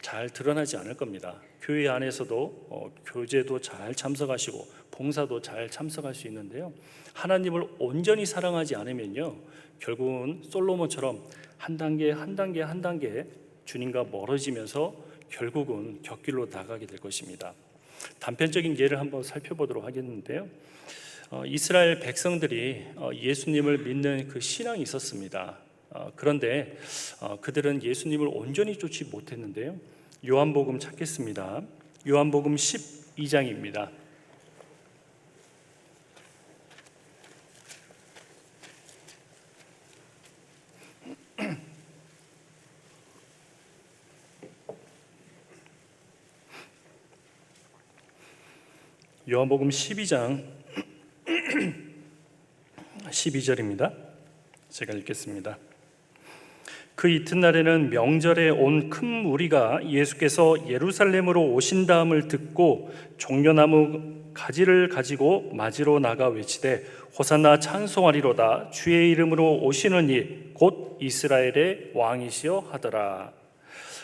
잘 드러나지 않을 겁니다. 교회 안에서도 교제도 잘 참석하시고 봉사도 잘 참석할 수 있는데요, 하나님을 온전히 사랑하지 않으면요, 결국은 솔로몬처럼 한 단계 한 단계 한 단계 주님과 멀어지면서 결국은 곁길로 나가게 될 것입니다. 단편적인 예를 한번 살펴보도록 하겠는데요, 이스라엘 백성들이 예수님을 믿는 그 신앙이 있었습니다. 그런데 그들은 예수님을 온전히 쫓지 못했는데요, 요한복음 찾겠습니다. 요한복음 12장입니다. 요한복음 12장 12절입니다. 제가 읽겠습니다. 그 이튿날에는 명절에 온 큰 무리가 예수께서 예루살렘으로 오신다함을 듣고 종려나무 가지를 가지고 맞으러 나가 외치되 호산나 찬송하리로다 주의 이름으로 오시는 이 곧 이스라엘의 왕이시여 하더라.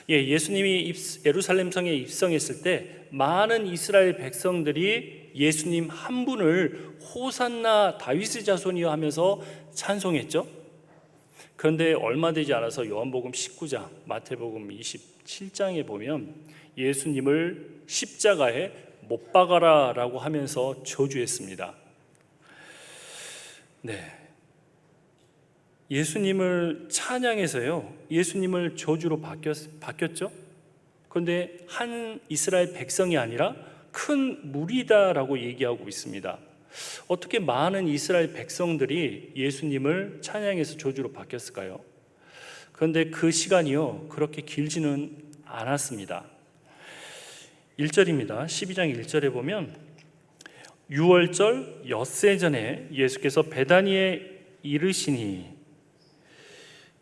예수님이 예루살렘 성에 입성했을 때 많은 이스라엘 백성들이 예수님 한 분을 호산나 다윗의 자손이여 하면서 찬송했죠. 그런데 얼마 되지 않아서 요한복음 19장, 마태복음 27장에 보면 예수님을 십자가에 못 박아라 라고 하면서 저주했습니다. 예수님을 찬양해서요, 예수님을 저주로 바뀌었죠. 그런데 한 이스라엘 백성이 아니라 큰 무리다라고 얘기하고 있습니다. 어떻게 많은 이스라엘 백성들이 예수님을 찬양해서 저주로 바뀌었을까요? 그런데 그 시간이요, 그렇게 길지는 않았습니다. 1절입니다. 12장 1절에 보면 유월절 엿새 전에 예수께서 베다니에 이르시니,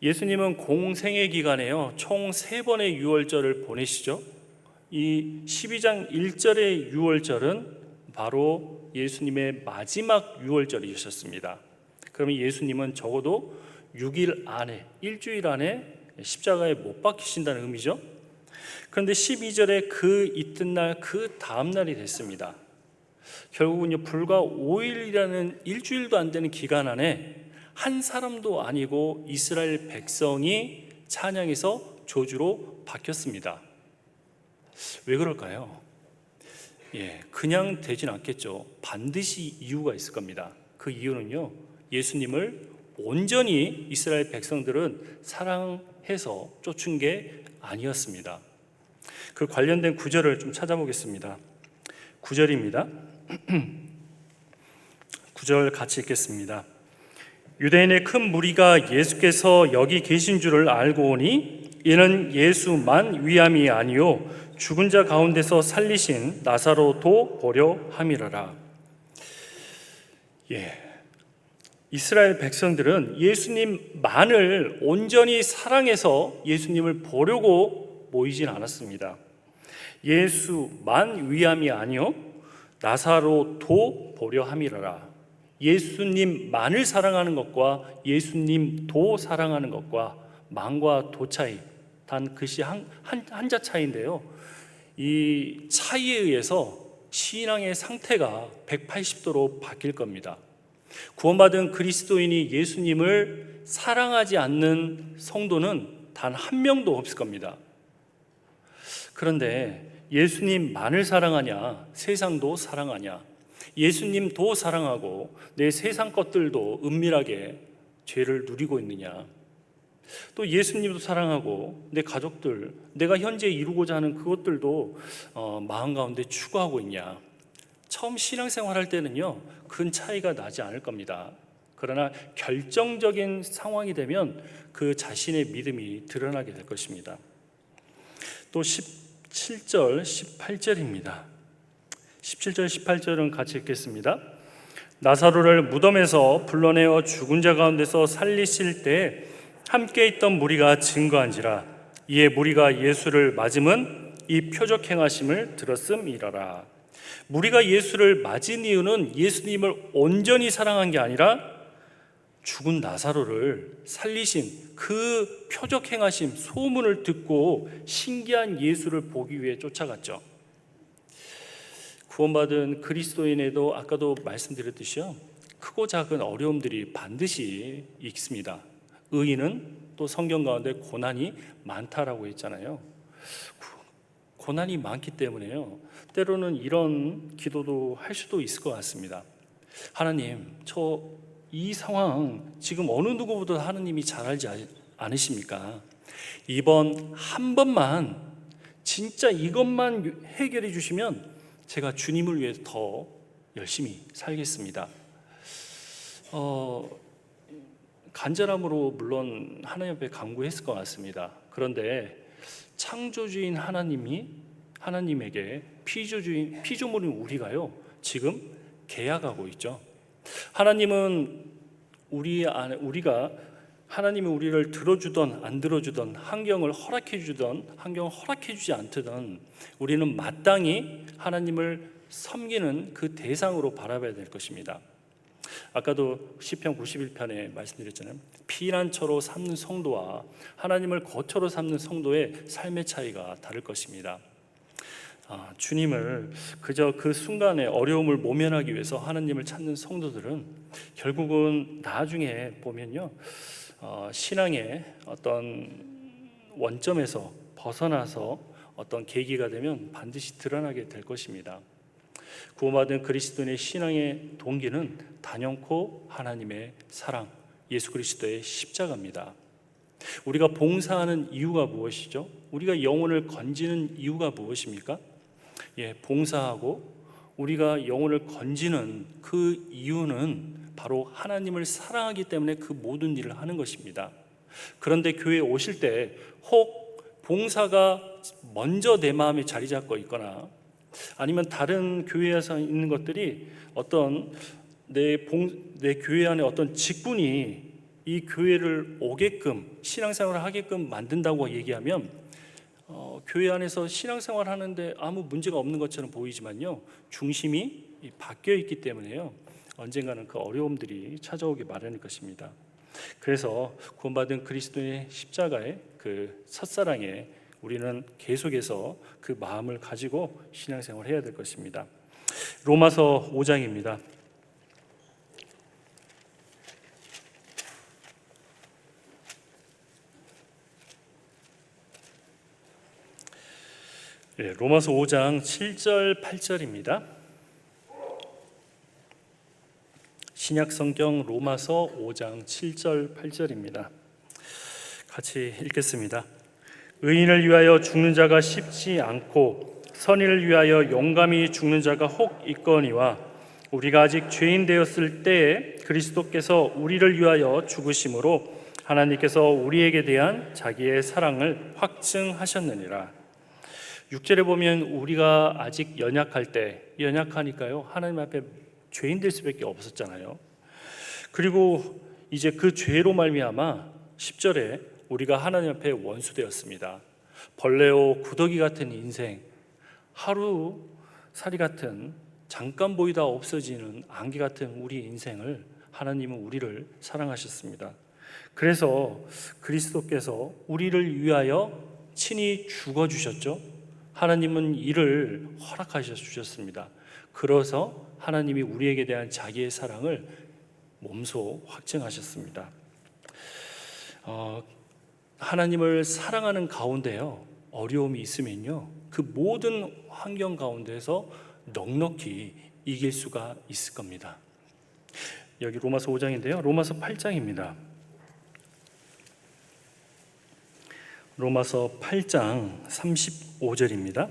예수님은 공생애 기간에요, 총 3번의 유월절을 보내시죠. 이 12장 1절의 유월절은 바로 예수님의 마지막 유월절이셨습니다. 그러면 예수님은 적어도 6일 안에, 일주일 안에 십자가에 못 박히신다는 의미죠. 그런데 12절에 그 이튿날 그 다음날이 됐습니다. 결국은요, 불과 5일이라는 일주일도 안 되는 기간 안에 한 사람도 아니고 이스라엘 백성이 찬양해서 저주로 바뀌었습니다. 왜 그럴까요? 그냥 되진 않겠죠. 반드시 이유가 있을 겁니다. 그 이유는요, 예수님을 온전히 이스라엘 백성들은 사랑해서 쫓은 게 아니었습니다. 그 관련된 구절을 좀 찾아보겠습니다. 9절입니다. 9절 같이 읽겠습니다. 유대인의 큰 무리가 예수께서 여기 계신 줄을 알고 오니 이는 예수만 위함이 아니요 죽은 자 가운데서 살리신 나사로도 보려 함이라라. 이스라엘 백성들은 예수님만을 온전히 사랑해서 예수님을 보려고 모이진 않았습니다. 예수만 위함이 아니요 나사로도 보려 함이라라. 예수님만을 사랑하는 것과 예수님도 사랑하는 것과 만과 도 차이, 단 글씨 한자 차이인데요, 이 차이에 의해서 신앙의 상태가 180도로 바뀔 겁니다. 구원받은 그리스도인이 예수님을 사랑하지 않는 성도는 단 한 명도 없을 겁니다. 그런데 예수님만을 사랑하냐, 세상도 사랑하냐, 예수님도 사랑하고 내 세상 것들도 은밀하게 죄를 누리고 있느냐, 또 예수님도 사랑하고 내 가족들, 내가 현재 이루고자 하는 그것들도 마음 가운데 추구하고 있냐. 처음 신앙생활 할 때는요, 큰 차이가 나지 않을 겁니다. 그러나 결정적인 상황이 되면 그 자신의 믿음이 드러나게 될 것입니다. 또 17절, 18절입니다. 17절, 18절은 같이 읽겠습니다. 나사로를 무덤에서 불러내어 죽은 자 가운데서 살리실 때 함께 있던 무리가 증거한지라. 이에 무리가 예수를 맞음은 이 표적 행하심을 들었음이라라. 무리가 예수를 맞은 이유는 예수님을 온전히 사랑한 게 아니라 죽은 나사로를 살리신 그 표적 행하심, 소문을 듣고 신기한 예수를 보기 위해 쫓아갔죠. 구원받은 그리스도인에도 아까도 말씀드렸듯이요, 크고 작은 어려움들이 반드시 있습니다. 의인은 또 성경 가운데 고난이 많다라고 했잖아요. 고난이 많기 때문에요, 때로는 이런 기도도 할 수도 있을 것 같습니다. 하나님, 저 이 상황 지금 어느 누구보다 하나님이 잘 알지 않으십니까? 이번 한 번만, 진짜 이것만 해결해 주시면 제가 주님을 위해서 더 열심히 살겠습니다. 간절함으로 물론 하나님 앞에 간구했을 것 같습니다. 그런데 창조주인 하나님에게 피조물인 우리가요, 지금 계약하고 있죠. 하나님은 하나님이 우리를 들어주던 안 들어주던, 환경을 허락해 주던 환경을 허락해 주지 않던, 우리는 마땅히 하나님을 섬기는 그 대상으로 바라봐야 될 것입니다. 아까도 시편 91편에 말씀드렸잖아요. 피난처로 삼는 성도와 하나님을 거처로 삼는 성도의 삶의 차이가 다를 것입니다. 주님을 그저 그 순간의 어려움을 모면하기 위해서 하나님을 찾는 성도들은 결국은 나중에 보면요, 신앙의 어떤 원점에서 벗어나서 어떤 계기가 되면 반드시 드러나게 될 것입니다. 구원받은 그리스도인의 신앙의 동기는 단연코 하나님의 사랑, 예수 그리스도의 십자가입니다. 우리가 봉사하는 이유가 무엇이죠? 우리가 영혼을 건지는 이유가 무엇입니까? 봉사하고 우리가 영혼을 건지는 그 이유는 바로 하나님을 사랑하기 때문에 그 모든 일을 하는 것입니다. 그런데 교회에 오실 때 혹 봉사가 먼저 내 마음에 자리 잡고 있거나 아니면 다른 교회에서 있는 것들이 어떤 내 교회 안에 어떤 직분이 이 교회를 오게끔 신앙생활을 하게끔 만든다고 얘기하면 교회 안에서 신앙생활 하는데 아무 문제가 없는 것처럼 보이지만요, 중심이 바뀌어 있기 때문에요, 언젠가는 그 어려움들이 찾아오기 마련일 것입니다. 그래서 구원받은 그리스도의 십자가의 그 첫사랑에 우리는 계속해서 그 마음을 가지고 신앙생활을 해야 될 것입니다. 로마서 5장입니다. 로마서 5장 7절 8절입니다. 신약성경 로마서 5장 7절 8절입니다. 같이 읽겠습니다. 의인을 위하여 죽는 자가 쉽지 않고 선인을 위하여 용감히 죽는 자가 혹 있거니와 우리가 아직 죄인 되었을 때에 그리스도께서 우리를 위하여 죽으심으로 하나님께서 우리에게 대한 자기의 사랑을 확증하셨느니라. 6절에 보면 우리가 아직 연약하니까요, 하나님 앞에 죄인 될 수밖에 없었잖아요. 그리고 이제 그 죄로 말미암아 10절에 우리가 하나님 앞에 원수되었습니다. 벌레오 구더기 같은 인생, 하루살이 같은 잠깐 보이다 없어지는 안개 같은 우리 인생을 하나님은 우리를 사랑하셨습니다. 그래서 그리스도께서 우리를 위하여 친히 죽어주셨죠. 하나님은 이를 허락하셔 주셨습니다. 그래서 하나님이 우리에게 대한 자기의 사랑을 몸소 확증하셨습니다. 하나님을 사랑하는 가운데요, 어려움이 있으면요, 그 모든 환경 가운데서 넉넉히 이길 수가 있을 겁니다. 여기 로마서 5장인데요, 로마서 8장입니다. 로마서 8장 35절입니다.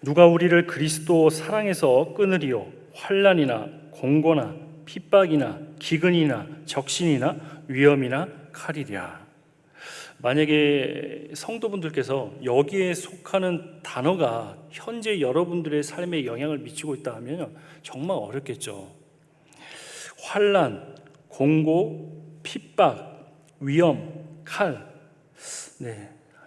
누가 우리를 그리스도 사랑에서 끊으리요? 환난이나 공고나 핍박이나 기근이나 적신이나 위험이나 칼이랴. 만약에 성도분들께서 여기에 속하는 단어가 현재 여러분들의 삶에 영향을 미치고 있다 하면 정말 어렵겠죠. 환난, 공고, 핍박, 위험, 칼.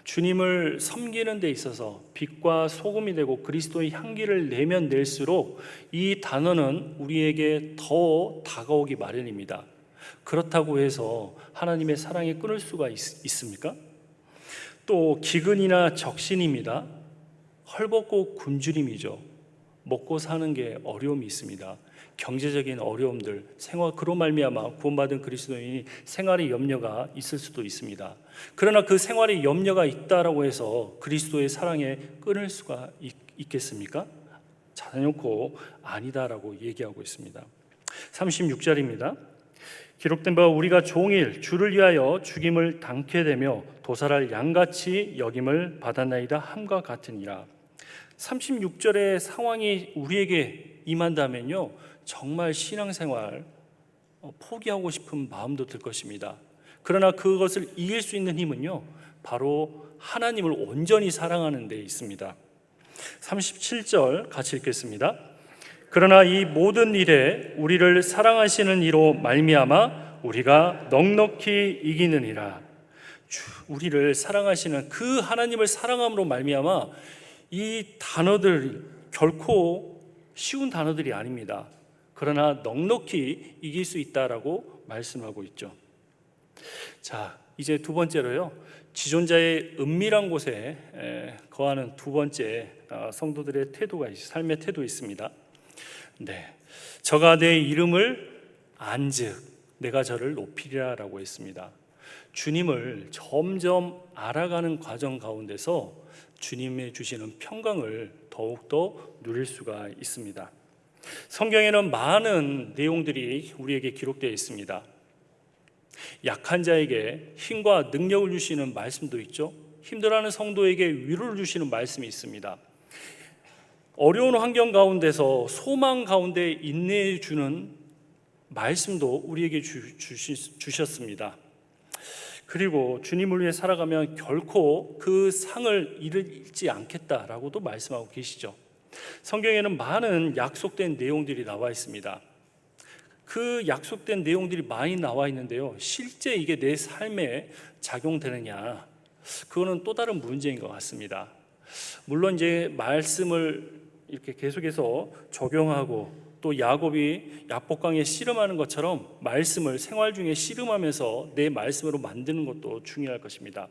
주님을 섬기는 데 있어서 빛과 소금이 되고 그리스도의 향기를 내면 낼수록 이 단어는 우리에게 더 다가오기 마련입니다. 그렇다고 해서 하나님의 사랑에 끊을 수가 있습니까? 또 기근이나 적신입니다. 헐벗고 굶주림이죠. 먹고 사는 게 어려움이 있습니다. 경제적인 어려움들, 그로 말미암아 구원받은 그리스도인이 생활의 염려가 있을 수도 있습니다. 그러나 그 생활의 염려가 있다라고 해서 그리스도의 사랑에 끊을 수가 있겠습니까? 자녀놓고 아니다라고 얘기하고 있습니다. 36절입니다. 기록된 바와 우리가 종일 주를 위하여 죽임을 당케 되며 도살할 양같이 여김을 받았나이다 함과 같으니라. 36절의 상황이 우리에게 임한다면요, 정말 신앙생활 포기하고 싶은 마음도 들 것입니다. 그러나 그것을 이길 수 있는 힘은요, 바로 하나님을 온전히 사랑하는 데 있습니다. 37절 같이 읽겠습니다. 그러나 이 모든 일에 우리를 사랑하시는 이로 말미암아 우리가 넉넉히 이기느니라. 우리를 사랑하시는 그 하나님을 사랑함으로 말미암아 이 단어들 결코 쉬운 단어들이 아닙니다. 그러나 넉넉히 이길 수 있다라고 말씀하고 있죠. 자, 이제 두 번째로요, 지존자의 은밀한 곳에 거하는 두 번째 성도들의 삶의 태도가 있습니다. 저가 내 이름을 안즉 내가 저를 높이리라라고 했습니다. 주님을 점점 알아가는 과정 가운데서 주님의 주시는 평강을 더욱더 누릴 수가 있습니다. 성경에는 많은 내용들이 우리에게 기록되어 있습니다. 약한 자에게 힘과 능력을 주시는 말씀도 있죠. 힘들어하는 성도에게 위로를 주시는 말씀이 있습니다. 어려운 환경 가운데서 소망 가운데 인내해 주는 말씀도 우리에게 주셨습니다. 그리고 주님을 위해 살아가면 결코 그 상을 잃지 않겠다라고도 말씀하고 계시죠. 성경에는 많은 약속된 내용들이 나와 있습니다. 그 약속된 내용들이 많이 나와 있는데요, 실제 이게 내 삶에 작용되느냐, 그거는 또 다른 문제인 것 같습니다. 물론 이제 말씀을 이렇게 계속해서 적용하고, 또 야곱이 야복강에 씨름하는 것처럼 말씀을 생활 중에 씨름하면서 내 말씀으로 만드는 것도 중요할 것입니다.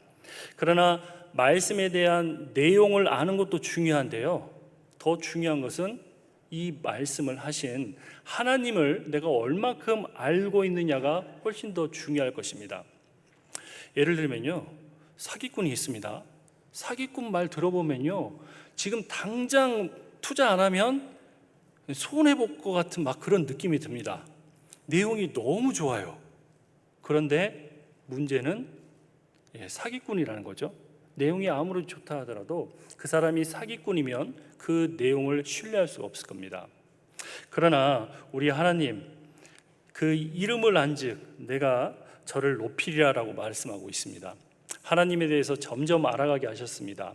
그러나 말씀에 대한 내용을 아는 것도 중요한데요, 더 중요한 것은 이 말씀을 하신 하나님을 내가 얼마큼 알고 있느냐가 훨씬 더 중요할 것입니다. 예를 들면요, 사기꾼이 있습니다. 사기꾼 말 들어보면요, 지금 당장 투자 안 하면 손해볼 것 같은 막 그런 느낌이 듭니다. 내용이 너무 좋아요. 그런데 문제는 사기꾼이라는 거죠. 내용이 아무리 좋다 하더라도 그 사람이 사기꾼이면 그 내용을 신뢰할 수가 없을 겁니다. 그러나 우리 하나님, 그 이름을 안즉 내가 저를 높이리라라고 말씀하고 있습니다. 하나님에 대해서 점점 알아가게 하셨습니다.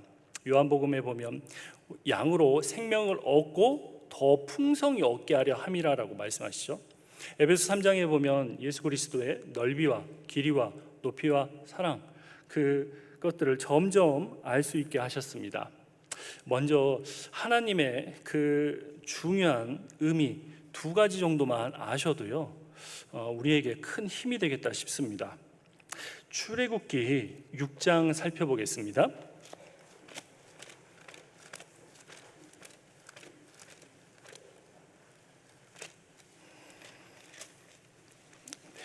요한복음에 보면 양으로 생명을 얻고 더 풍성히 얻게 하려 함이라라고 말씀하시죠. 에베소 3장에 보면 예수 그리스도의 넓이와 길이와 높이와 사랑, 그것들을 점점 알 수 있게 하셨습니다. 먼저 하나님의 그 중요한 의미 두 가지 정도만 아셔도요, 우리에게 큰 힘이 되겠다 싶습니다. 출애굽기 6장 살펴보겠습니다.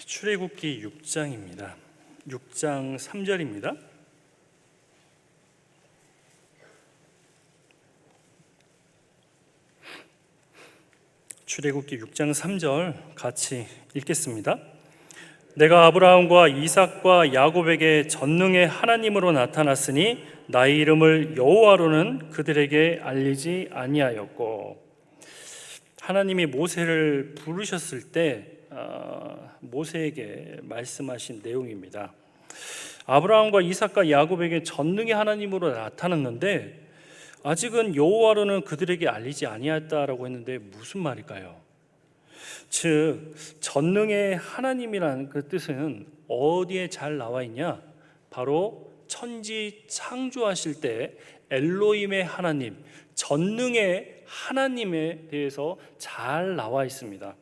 출애굽기 6장입니다. 6장 3절입니다. 출애굽기 6장 3절 같이 읽겠습니다. 내가 아브라함과 이삭과 야곱에게 전능의 하나님으로 나타났으니 나의 이름을 여호와로는 그들에게 알리지 아니하였고, 하나님이 모세를 부르셨을 때 모세에게 말씀하신 내용입니다. 아브라함과 이삭과 야곱에게 전능의 하나님으로 나타났는데 아직은 여호와로는 그들에게 알리지 아니하였다라고 했는데 무슨 말일까요? 즉 전능의 하나님이라는 그 뜻은 어디에 잘 나와 있냐? 바로 천지 창조하실 때 엘로힘의 하나님, 전능의 하나님에 대해서 잘 나와 있습니다.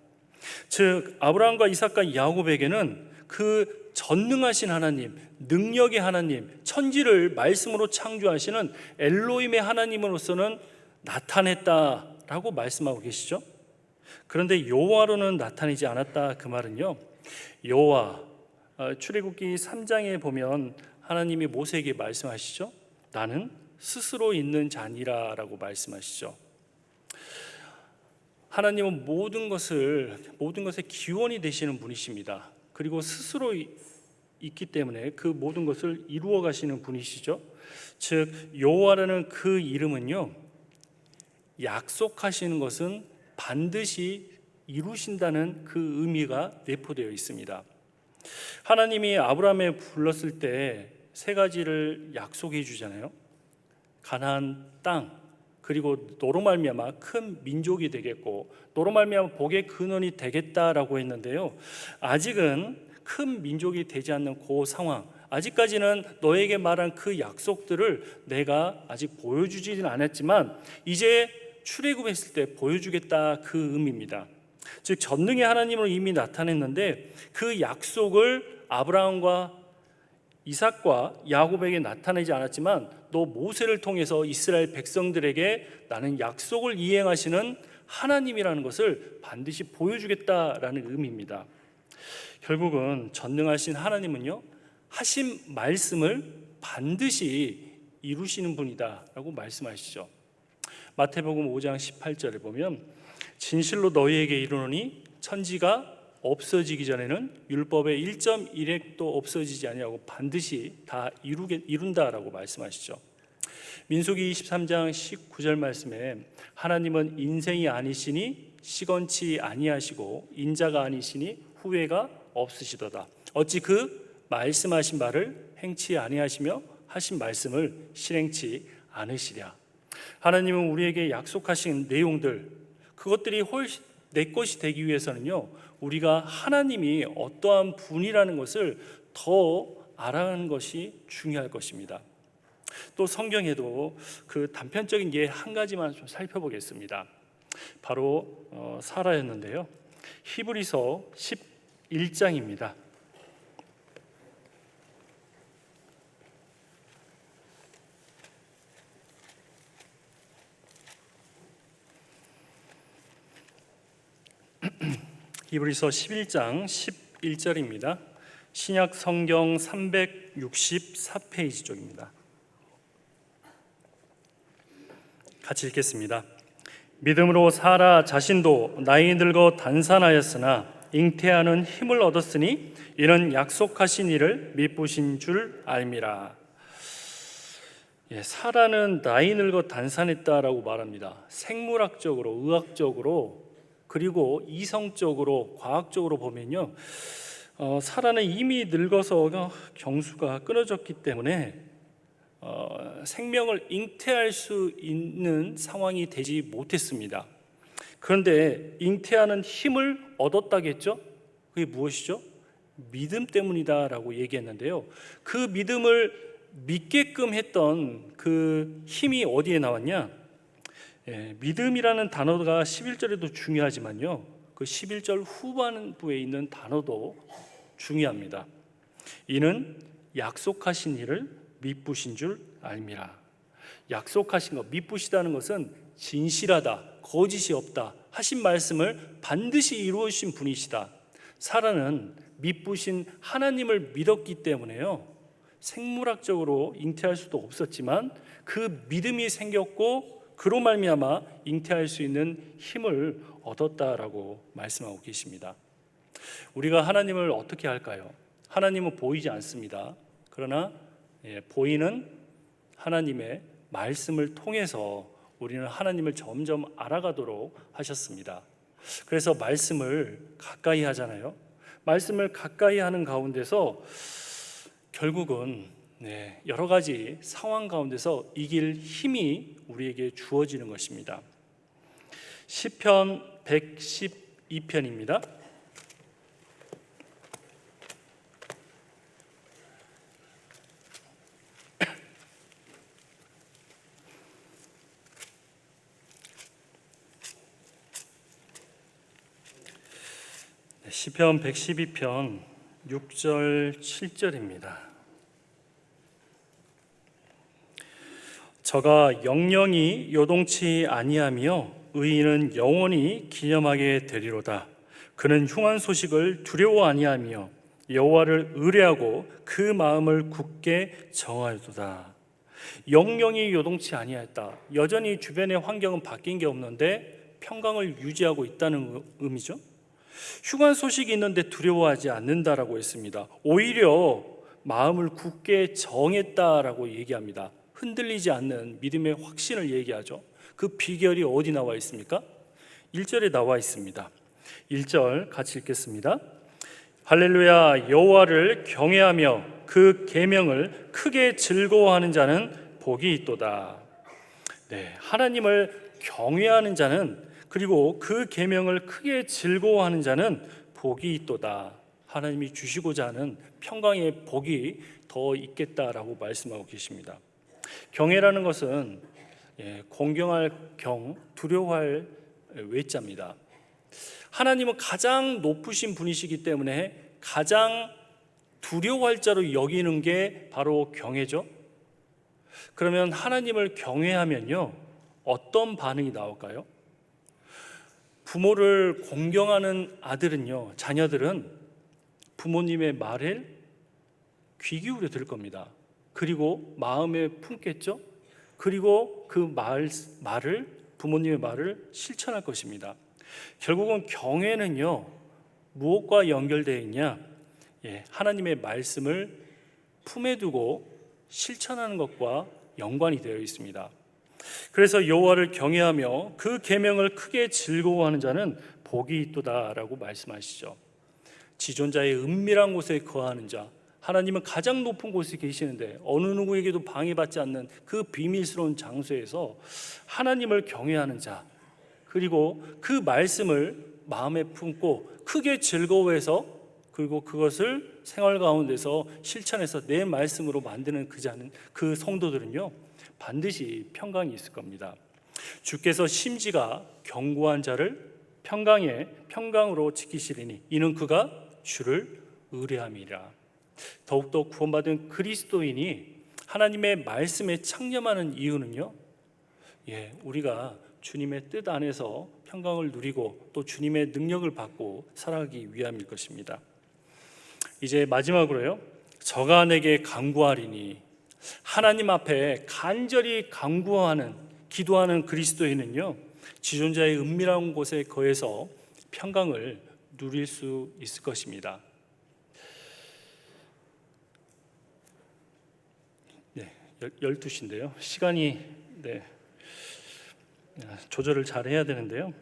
즉 아브라함과 이삭과 야곱에게는 그 전능하신 하나님, 능력의 하나님, 천지를 말씀으로 창조하시는 엘로힘의 하나님으로서는 나타냈다라고 말씀하고 계시죠. 그런데 여호와로는 나타내지 않았다, 그 말은요, 여호와, 출애굽기 3장에 보면 하나님이 모세에게 말씀하시죠. 나는 스스로 있는 자니라라고 말씀하시죠. 하나님은 모든 것의 기원이 되시는 분이십니다. 그리고 스스로 있기 때문에 그 모든 것을 이루어 가시는 분이시죠. 즉 여호와라는 그 이름은요, 약속하시는 것은 반드시 이루신다는 그 의미가 내포되어 있습니다. 하나님이 아브라함을 불렀을 때 세 가지를 약속해 주잖아요. 가나안 땅, 그리고 너로 말미암아 큰 민족이 되겠고 너로 말미암아 복의 근원이 되겠다라고 했는데요, 아직은 큰 민족이 되지 않는 그 상황, 아직까지는 너에게 말한 그 약속들을 내가 아직 보여주지는 않았지만 이제 출애굽했을 때 보여주겠다, 그 의미입니다. 즉 전능의 하나님으로 이미 나타냈는데 그 약속을 아브라함과 이삭과 야곱에게 나타내지 않았지만 또 모세를 통해서 이스라엘 백성들에게 나는 약속을 이행하시는 하나님이라는 것을 반드시 보여주겠다라는 의미입니다. 결국은 전능하신 하나님은요, 하신 말씀을 반드시 이루시는 분이다라고 말씀하시죠. 마태복음 5장 18절에 보면 진실로 너희에게 이르노니 천지가 없어지기 전에는 율법의 1.1획도 없어지지 아니하고 반드시 다 이룬다라고 말씀하시죠. 민수기 23장 19절 말씀에 하나님은 인생이 아니시니 시건치 아니하시고 인자가 아니시니 후회가 없으시도다. 어찌 그 말씀하신 바를 행치 아니하시며 하신 말씀을 실행치 않으시랴. 하나님은 우리에게 약속하신 내용들, 그것들이 훨씬 내 것이 되기 위해서는요, 우리가 하나님이 어떠한 분이라는 것을 더 알아가는 것이 중요할 것입니다. 또 성경에도 그 단편적인 예 한 가지만 좀 살펴보겠습니다. 바로 사라였는데요. 히브리서 11장입니다. 히브리서 11장 11절입니다. 신약 성경 364페이지 쪽입니다. 같이 읽겠습니다. 믿음으로 사라 자신도 나이 늙어 단산하였으나 잉태하는 힘을 얻었으니 이는 약속하신 이를 미쁘신 줄 알미라. 사라는 나이 늙어 단산했다라고 말합니다. 생물학적으로, 의학적으로, 그리고 이성적으로, 과학적으로 보면요, 사라는 이미 늙어서 경수가 끊어졌기 때문에 생명을 잉태할 수 있는 상황이 되지 못했습니다. 그런데 잉태하는 힘을 얻었다겠죠? 그게 무엇이죠? 믿음 때문이다라고 얘기했는데요. 그 믿음을 믿게끔 했던 그 힘이 어디에 나왔냐? 믿음이라는 단어가 11절에도 중요하지만요, 그 11절 후반부에 있는 단어도 중요합니다. 이는 약속하신 일을 미쁘신 줄 알미라. 약속하신 것, 미쁘시다는 것은 진실하다, 거짓이 없다 하신 말씀을 반드시 이루어주신 분이시다. 사라는 미쁘신 하나님을 믿었기 때문에요, 생물학적으로 잉태할 수도 없었지만 그 믿음이 생겼고 그로 말미암아 잉태할 수 있는 힘을 얻었다라고 말씀하고 계십니다. 우리가 하나님을 어떻게 할까요? 하나님은 보이지 않습니다. 그러나 보이는 하나님의 말씀을 통해서 우리는 하나님을 점점 알아가도록 하셨습니다. 그래서 말씀을 가까이 하잖아요. 말씀을 가까이 하는 가운데서 결국은 여러 가지 상황 가운데서 이길 힘이 우리에게 주어지는 것입니다. 시편 112편입니다. 시편 112편 6절 7절입니다. 저가 영영이 요동치 아니하며 의인은 영원히 기념하게 되리로다. 그는 흉한 소식을 두려워 아니하며 여호와를 의뢰하고 그 마음을 굳게 정하였도다. 영영이 요동치 아니하였다. 여전히 주변의 환경은 바뀐 게 없는데 평강을 유지하고 있다는 의미죠. 흉한 소식이 있는데 두려워하지 않는다라고 했습니다. 오히려 마음을 굳게 정했다라고 얘기합니다. 흔들리지 않는 믿음의 확신을 얘기하죠. 그 비결이 어디 나와 있습니까? 1절에 나와 있습니다. 1절 같이 읽겠습니다. 할렐루야, 여호와를 경외하며 그 계명을 크게 즐거워하는 자는 복이 있도다. 하나님을 경외하는 자는, 그리고 그 계명을 크게 즐거워하는 자는 복이 있도다. 하나님이 주시고자 하는 평강의 복이 더 있겠다라고 말씀하고 계십니다. 경외라는 것은 공경할 경, 두려워할 외자입니다. 하나님은 가장 높으신 분이시기 때문에 가장 두려워할 자로 여기는 게 바로 경외죠. 그러면 하나님을 경외하면요, 어떤 반응이 나올까요? 부모를 공경하는 아들은요, 자녀들은 부모님의 말을 귀 기울여 들을 겁니다. 그리고 마음에 품겠죠. 그리고 그 말을, 부모님의 말을 실천할 것입니다. 결국은 경외는요, 무엇과 연결되어 있냐? 하나님의 말씀을 품에 두고 실천하는 것과 연관이 되어 있습니다. 그래서 여호와를 경외하며 그 계명을 크게 즐거워하는 자는 복이 있도다라고 말씀하시죠. 지존자의 은밀한 곳에 거하는 자, 하나님은 가장 높은 곳에 계시는데 어느 누구에게도 방해받지 않는 그 비밀스러운 장소에서 하나님을 경외하는 자, 그리고 그 말씀을 마음에 품고 크게 즐거워해서, 그리고 그것을 생활 가운데서 실천해서 내 말씀으로 만드는 그 성도들은요, 반드시 평강이 있을 겁니다. 주께서 심지가 견고한 자를 평강으로 지키시리니 이는 그가 주를 의뢰함이라. 더욱더 구원받은 그리스도인이 하나님의 말씀에 창념하는 이유는요, 우리가 주님의 뜻 안에서 평강을 누리고 또 주님의 능력을 받고 살아가기 위함일 것입니다. 이제 마지막으로요, 저가 내게 간구하리니, 하나님 앞에 간절히 기도하는 그리스도인은요, 지존자의 은밀한 곳에 거해서 평강을 누릴 수 있을 것입니다. 12시인데요. 시간이 조절을 잘 해야 되는데요.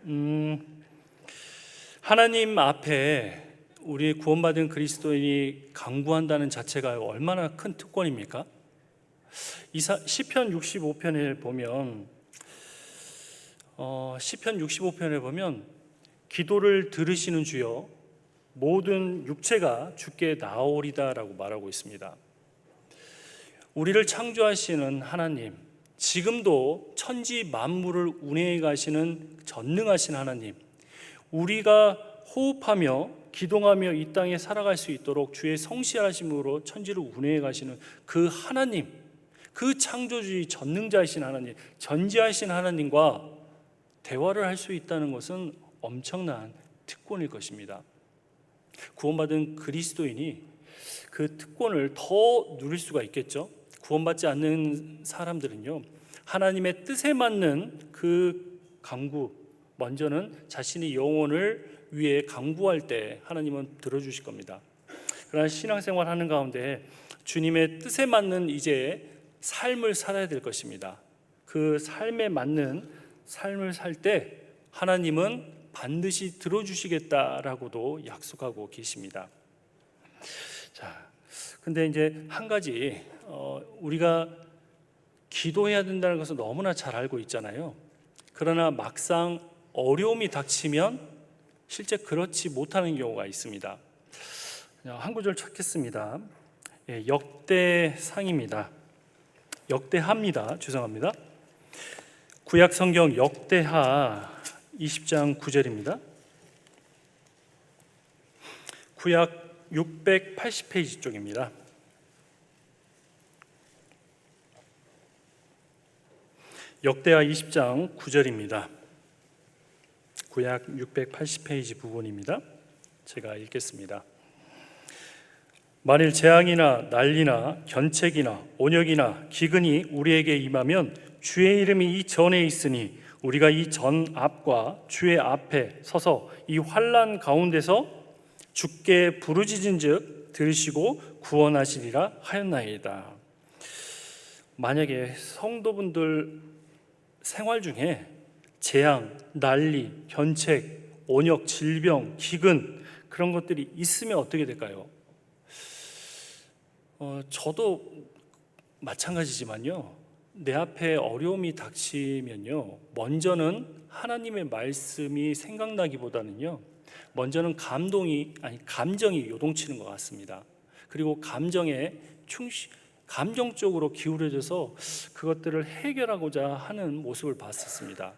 하나님 앞에 우리 구원받은 그리스도인이 간구한다는 자체가 얼마나 큰 특권입니까? 시편 65편에 보면 기도를 들으시는 주여 모든 육체가 주께 나오리다라고 말하고 있습니다. 우리를 창조하시는 하나님, 지금도 천지 만물을 운행해 가시는 전능하신 하나님, 우리가 호흡하며 기동하며 이 땅에 살아갈 수 있도록 주의 성실하심으로 천지를 운행해 가시는 그 하나님, 그 창조주의 전능자이신 하나님, 전지하신 하나님과 대화를 할 수 있다는 것은 엄청난 특권일 것입니다. 구원받은 그리스도인이 그 특권을 더 누릴 수가 있겠죠. 구원받지 않는 사람들은요, 하나님의 뜻에 맞는 그 간구, 먼저는 자신의 영혼을 위해 간구할 때 하나님은 들어주실 겁니다. 그러나 신앙생활 하는 가운데 주님의 뜻에 맞는 이제 삶을 살아야 될 것입니다. 그 삶에 맞는 삶을 살 때 하나님은 반드시 들어주시겠다라고도 약속하고 계십니다. 자, 근데 이제 한 가지, 우리가 기도해야 된다는 것은 너무나 잘 알고 있잖아요. 그러나 막상 어려움이 닥치면 실제 그렇지 못하는 경우가 있습니다. 한 구절 찾겠습니다. 역대상입니다. 역대하입니다. 죄송합니다. 구약 성경 역대하 20장 9절입니다. 구약 680페이지 쪽입니다. 역대하 20장 9절입니다. 구약 680페이지 부분입니다. 제가 읽겠습니다. 만일 재앙이나 난리나 견책이나 온역이나 기근이 우리에게 임하면 주의 이름이 이 전에 있으니 우리가 이 전 앞과 주의 앞에 서서 이 환난 가운데서 주께 부르짖은즉 들으시고 구원하시리라 하였나이다. 만약에 성도분들 생활 중에 재앙, 난리, 견책, 온역, 질병, 기근 그런 것들이 있으면 어떻게 될까요? 저도 마찬가지지만요, 내 앞에 어려움이 닥치면요, 먼저는 하나님의 말씀이 생각나기보다는요, 먼저는 감정이 요동치는 것 같습니다. 그리고 감정적으로 기울여져서 그것들을 해결하고자 하는 모습을 봤었습니다.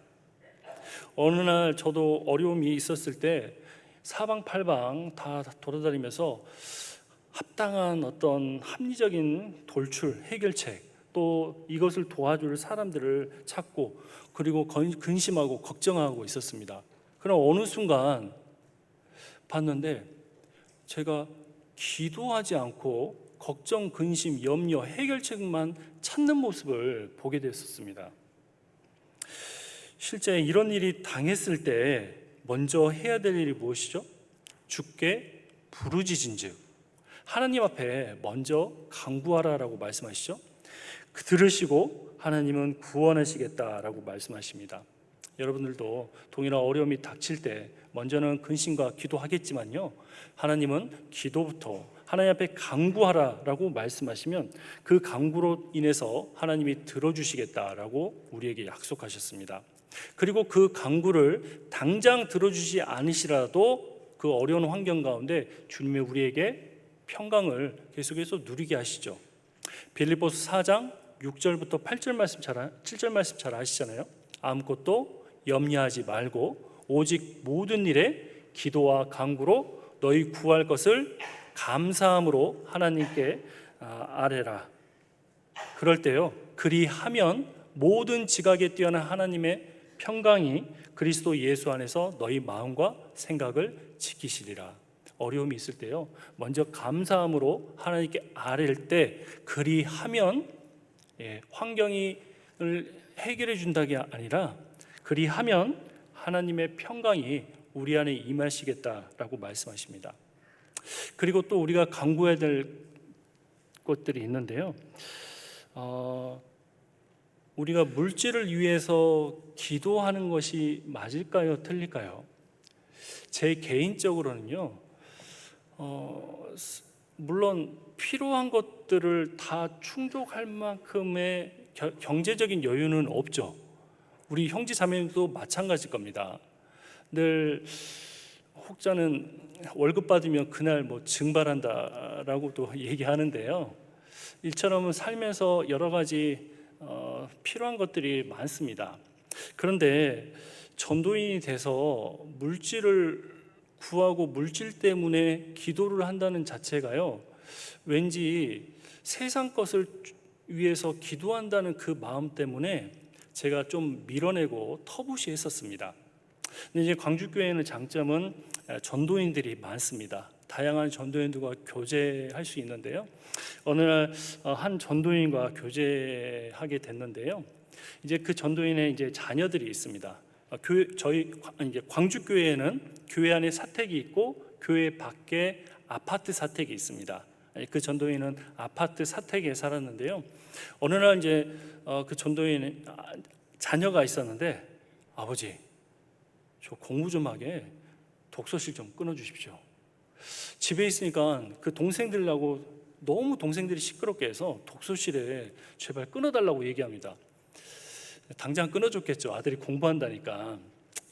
어느 날 저도 어려움이 있었을 때 사방팔방 다 돌아다니면서 합당한 어떤 합리적인 돌출, 해결책, 또 이것을 도와줄 사람들을 찾고 그리고 근심하고 걱정하고 있었습니다. 그러나 어느 순간 봤는데 제가 기도하지 않고 걱정, 근심, 염려, 해결책만 찾는 모습을 보게 됐었습니다. 실제 이런 일이 당했을 때 먼저 해야 될 일이 무엇이죠? 주께 부르짖은즉 하나님 앞에 먼저 간구하라라고 말씀하시죠. 들으시고 하나님은 구원하시겠다라고 말씀하십니다. 여러분들도 동일한 어려움이 닥칠 때 먼저는 근심과 기도하겠지만요, 하나님은 기도부터 하나님 앞에 간구하라라고 말씀하시면 그 간구로 인해서 하나님이 들어주시겠다라고 우리에게 약속하셨습니다. 그리고 그 간구를 당장 들어주지 않으시라도 그 어려운 환경 가운데 주님의 우리에게 평강을 계속해서 누리게 하시죠. 빌립보서 4장 6절부터 8절 말씀 7절 말씀 잘 아시잖아요. 아무것도 염려하지 말고 오직 모든 일에 기도와 간구로 너희 구할 것을 감사함으로 하나님께 아뢰라. 그럴 때요, 그리하면 모든 지각에 뛰어난 하나님의 평강이 그리스도 예수 안에서 너희 마음과 생각을 지키시리라. 어려움이 있을 때요, 먼저 감사함으로 하나님께 아뢰일 때 그리하면 환경을 해결해 준다는 게 아니라 그리하면 하나님의 평강이 우리 안에 임하시겠다라고 말씀하십니다. 그리고 또 우리가 간구해야 될 것들이 있는데요, 우리가 물질을 위해서 기도하는 것이 맞을까요? 틀릴까요? 제 개인적으로는요, 물론 필요한 것들을 다 충족할 만큼의 경제적인 여유는 없죠. 우리 형제 자매도 마찬가지일 겁니다. 늘 혹자는 월급 받으면 그날 뭐 증발한다라고도 얘기하는데요, 이처럼 살면서 여러 가지 필요한 것들이 많습니다. 그런데 전도인이 돼서 물질을 구하고 물질 때문에 기도를 한다는 자체가요, 왠지 세상 것을 위해서 기도한다는 그 마음 때문에 제가 좀 밀어내고 터부시했었습니다. 근데 이제 광주교회는 장점은 전도인들이 많습니다. 다양한 전도인들과 교제할 수 있는데요, 어느 날 한 전도인과 교제하게 됐는데요, 이제 그 전도인의 이제 자녀들이 있습니다. 저희 이제 광주교회에는 교회 안에 사택이 있고 교회 밖에 아파트 사택이 있습니다. 그 전도인은 아파트 사택에 살았는데요, 어느 날 이제 그 전도인 자녀가 있었는데, 아버지, 저 공부 좀 하게 독서실 좀 끊어주십시오. 집에 있으니까 그 동생들하고 너무 동생들이 시끄럽게 해서 독서실에 제발 끊어달라고 얘기합니다. 당장 끊어줬겠죠. 아들이 공부한다니까.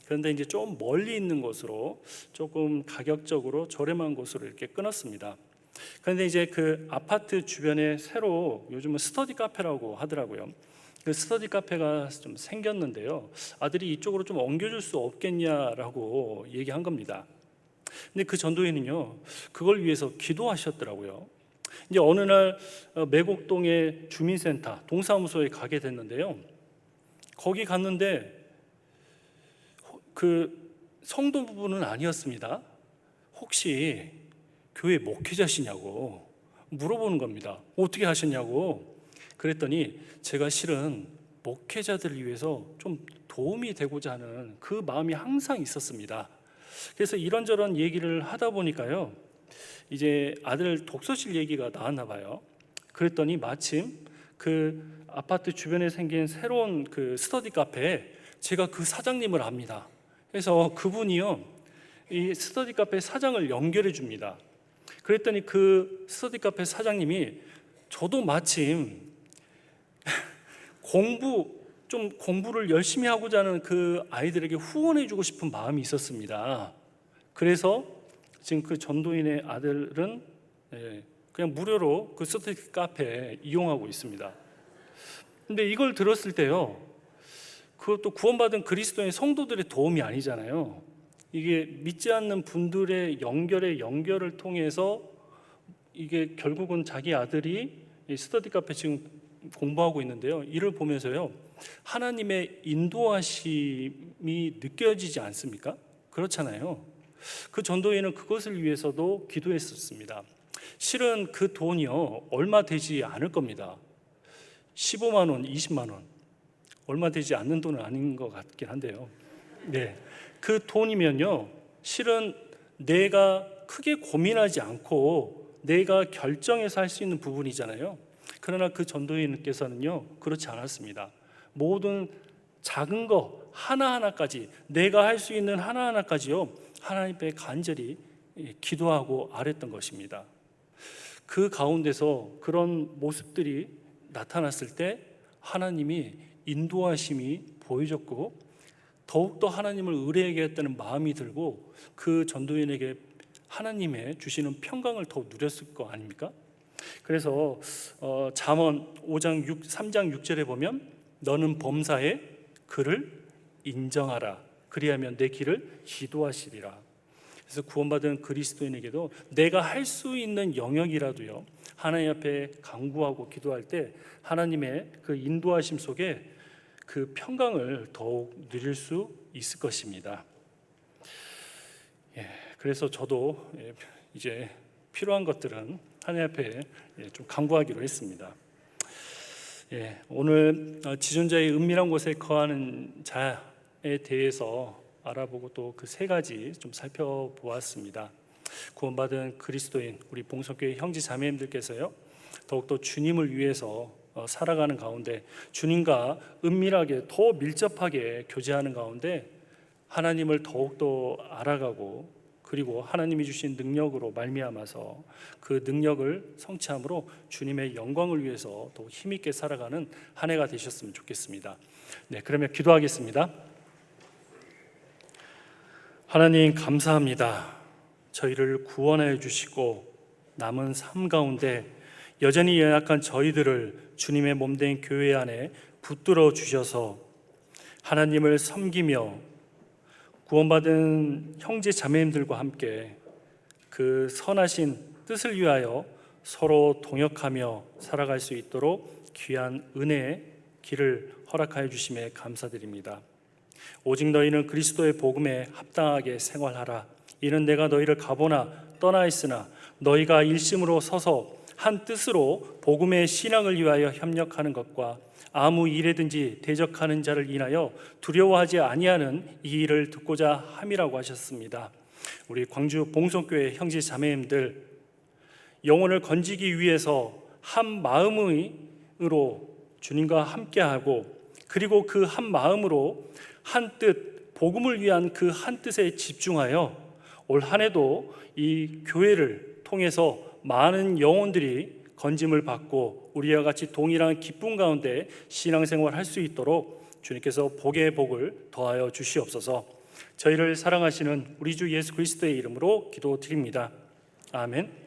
그런데 이제 좀 멀리 있는 곳으로, 조금 가격적으로 저렴한 곳으로 이렇게 끊었습니다. 그런데 이제 그 아파트 주변에 새로 요즘은 스터디 카페라고 하더라고요. 그 스터디 카페가 좀 생겼는데요, 아들이 이쪽으로 좀 옮겨줄 수 없겠냐라고 얘기한 겁니다. 근데 그 전도인은요, 그걸 위해서 기도하셨더라고요. 이제 어느 날 매곡동의 주민센터 동사무소에 가게 됐는데요, 거기 갔는데 그 성도 부부는 아니었습니다. 혹시 교회 목회자시냐고 물어보는 겁니다. 어떻게 하셨냐고. 그랬더니 제가 실은 목회자들을 위해서 좀 도움이 되고자 하는 그 마음이 항상 있었습니다. 그래서 이런저런 얘기를 하다 보니까요, 이제 아들 독서실 얘기가 나왔나 봐요. 그랬더니 마침 그 아파트 주변에 생긴 새로운 그 스터디 카페에 제가 그 사장님을 압니다. 그래서 그분이요, 이 스터디 카페 사장을 연결해 줍니다. 그랬더니 그 스터디 카페 사장님이 저도 마침 공부를 열심히 하고자 하는 그 아이들에게 후원해 주고 싶은 마음이 있었습니다. 그래서 지금 그 전도인의 아들은 그냥 무료로 그 스터디 카페 이용하고 있습니다. 근데 이걸 들었을 때요, 그것도 구원받은 그리스도인 성도들의 도움이 아니잖아요. 이게 믿지 않는 분들의 연결을 통해서 이게 결국은 자기 아들이 이 스터디 카페 지금 공부하고 있는데요, 이를 보면서요, 하나님의 인도하심이 느껴지지 않습니까? 그렇잖아요. 그 전도인은 그것을 위해서도 기도했었습니다. 실은 그 돈이요, 얼마 되지 않을 겁니다. 15만 원, 20만 원, 얼마 되지 않는 돈은 아닌 것 같긴 한데요, 네, 그 돈이면요, 실은 내가 크게 고민하지 않고 내가 결정해서 할 수 있는 부분이잖아요. 그러나 그 전도인께서는요, 그렇지 않았습니다. 모든 작은 거 하나하나까지, 내가 할 수 있는 하나하나까지요, 하나님 앞에 간절히 기도하고 아뢰었던 것입니다. 그 가운데서 그런 모습들이 나타났을 때 하나님이 인도하심이 보여졌고, 더욱더 하나님을 의뢰하겠다는 마음이 들고, 그 전도인에게 하나님의 주시는 평강을 더 누렸을 거 아닙니까? 그래서 잠언 3장 6절에 보면, 너는 범사에 그를 인정하라, 그리하면 내 길을 지도하시리라. 그래서 구원받은 그리스도인에게도 내가 할 수 있는 영역이라도요, 하나님 앞에 간구하고 기도할 때 하나님의 그 인도하심 속에 그 평강을 더욱 누릴 수 있을 것입니다. 그래서 저도 이제 필요한 것들은 하나님 앞에 좀 간구하기로 했습니다. 오늘 지존자의 은밀한 곳에 거하는 자에 대해서 알아보고 또 그 세 가지 좀 살펴보았습니다. 구원받은 그리스도인 우리 봉성교회 형제 자매님들께서요, 더욱더 주님을 위해서 살아가는 가운데, 주님과 은밀하게 더 밀접하게 교제하는 가운데 하나님을 더욱더 알아가고, 그리고 하나님이 주신 능력으로 말미암아서 그 능력을 성취함으로 주님의 영광을 위해서 더욱 힘있게 살아가는 한 해가 되셨으면 좋겠습니다. 네, 그러면 기도하겠습니다. 하나님 감사합니다. 저희를 구원하여 주시고 남은 삶 가운데 여전히 연약한 저희들을 주님의 몸된 교회 안에 붙들어 주셔서 하나님을 섬기며 구원받은 형제 자매님들과 함께 그 선하신 뜻을 위하여 서로 동역하며 살아갈 수 있도록 귀한 은혜의 길을 허락하여 주심에 감사드립니다. 오직 너희는 그리스도의 복음에 합당하게 생활하라. 이는 내가 너희를 가보나 떠나 있으나 너희가 일심으로 서서 한 뜻으로 복음의 신앙을 위하여 협력하는 것과 아무 일에든지 대적하는 자를 인하여 두려워하지 아니하는 이 일을 듣고자 함이라고 하셨습니다. 우리 광주 봉성교회 형제 자매님들 영혼을 건지기 위해서 한 마음으로 주님과 함께하고, 그리고 그 한 마음으로 한 뜻, 복음을 위한 그 한 뜻에 집중하여 올 한 해도 이 교회를 통해서 많은 영혼들이 건짐을 받고 우리와 같이 동일한 기쁨 가운데 신앙생활 할 수 있도록 주님께서 복의 복을 더하여 주시옵소서. 저희를 사랑하시는 우리 주 예수 그리스도의 이름으로 기도드립니다. 아멘.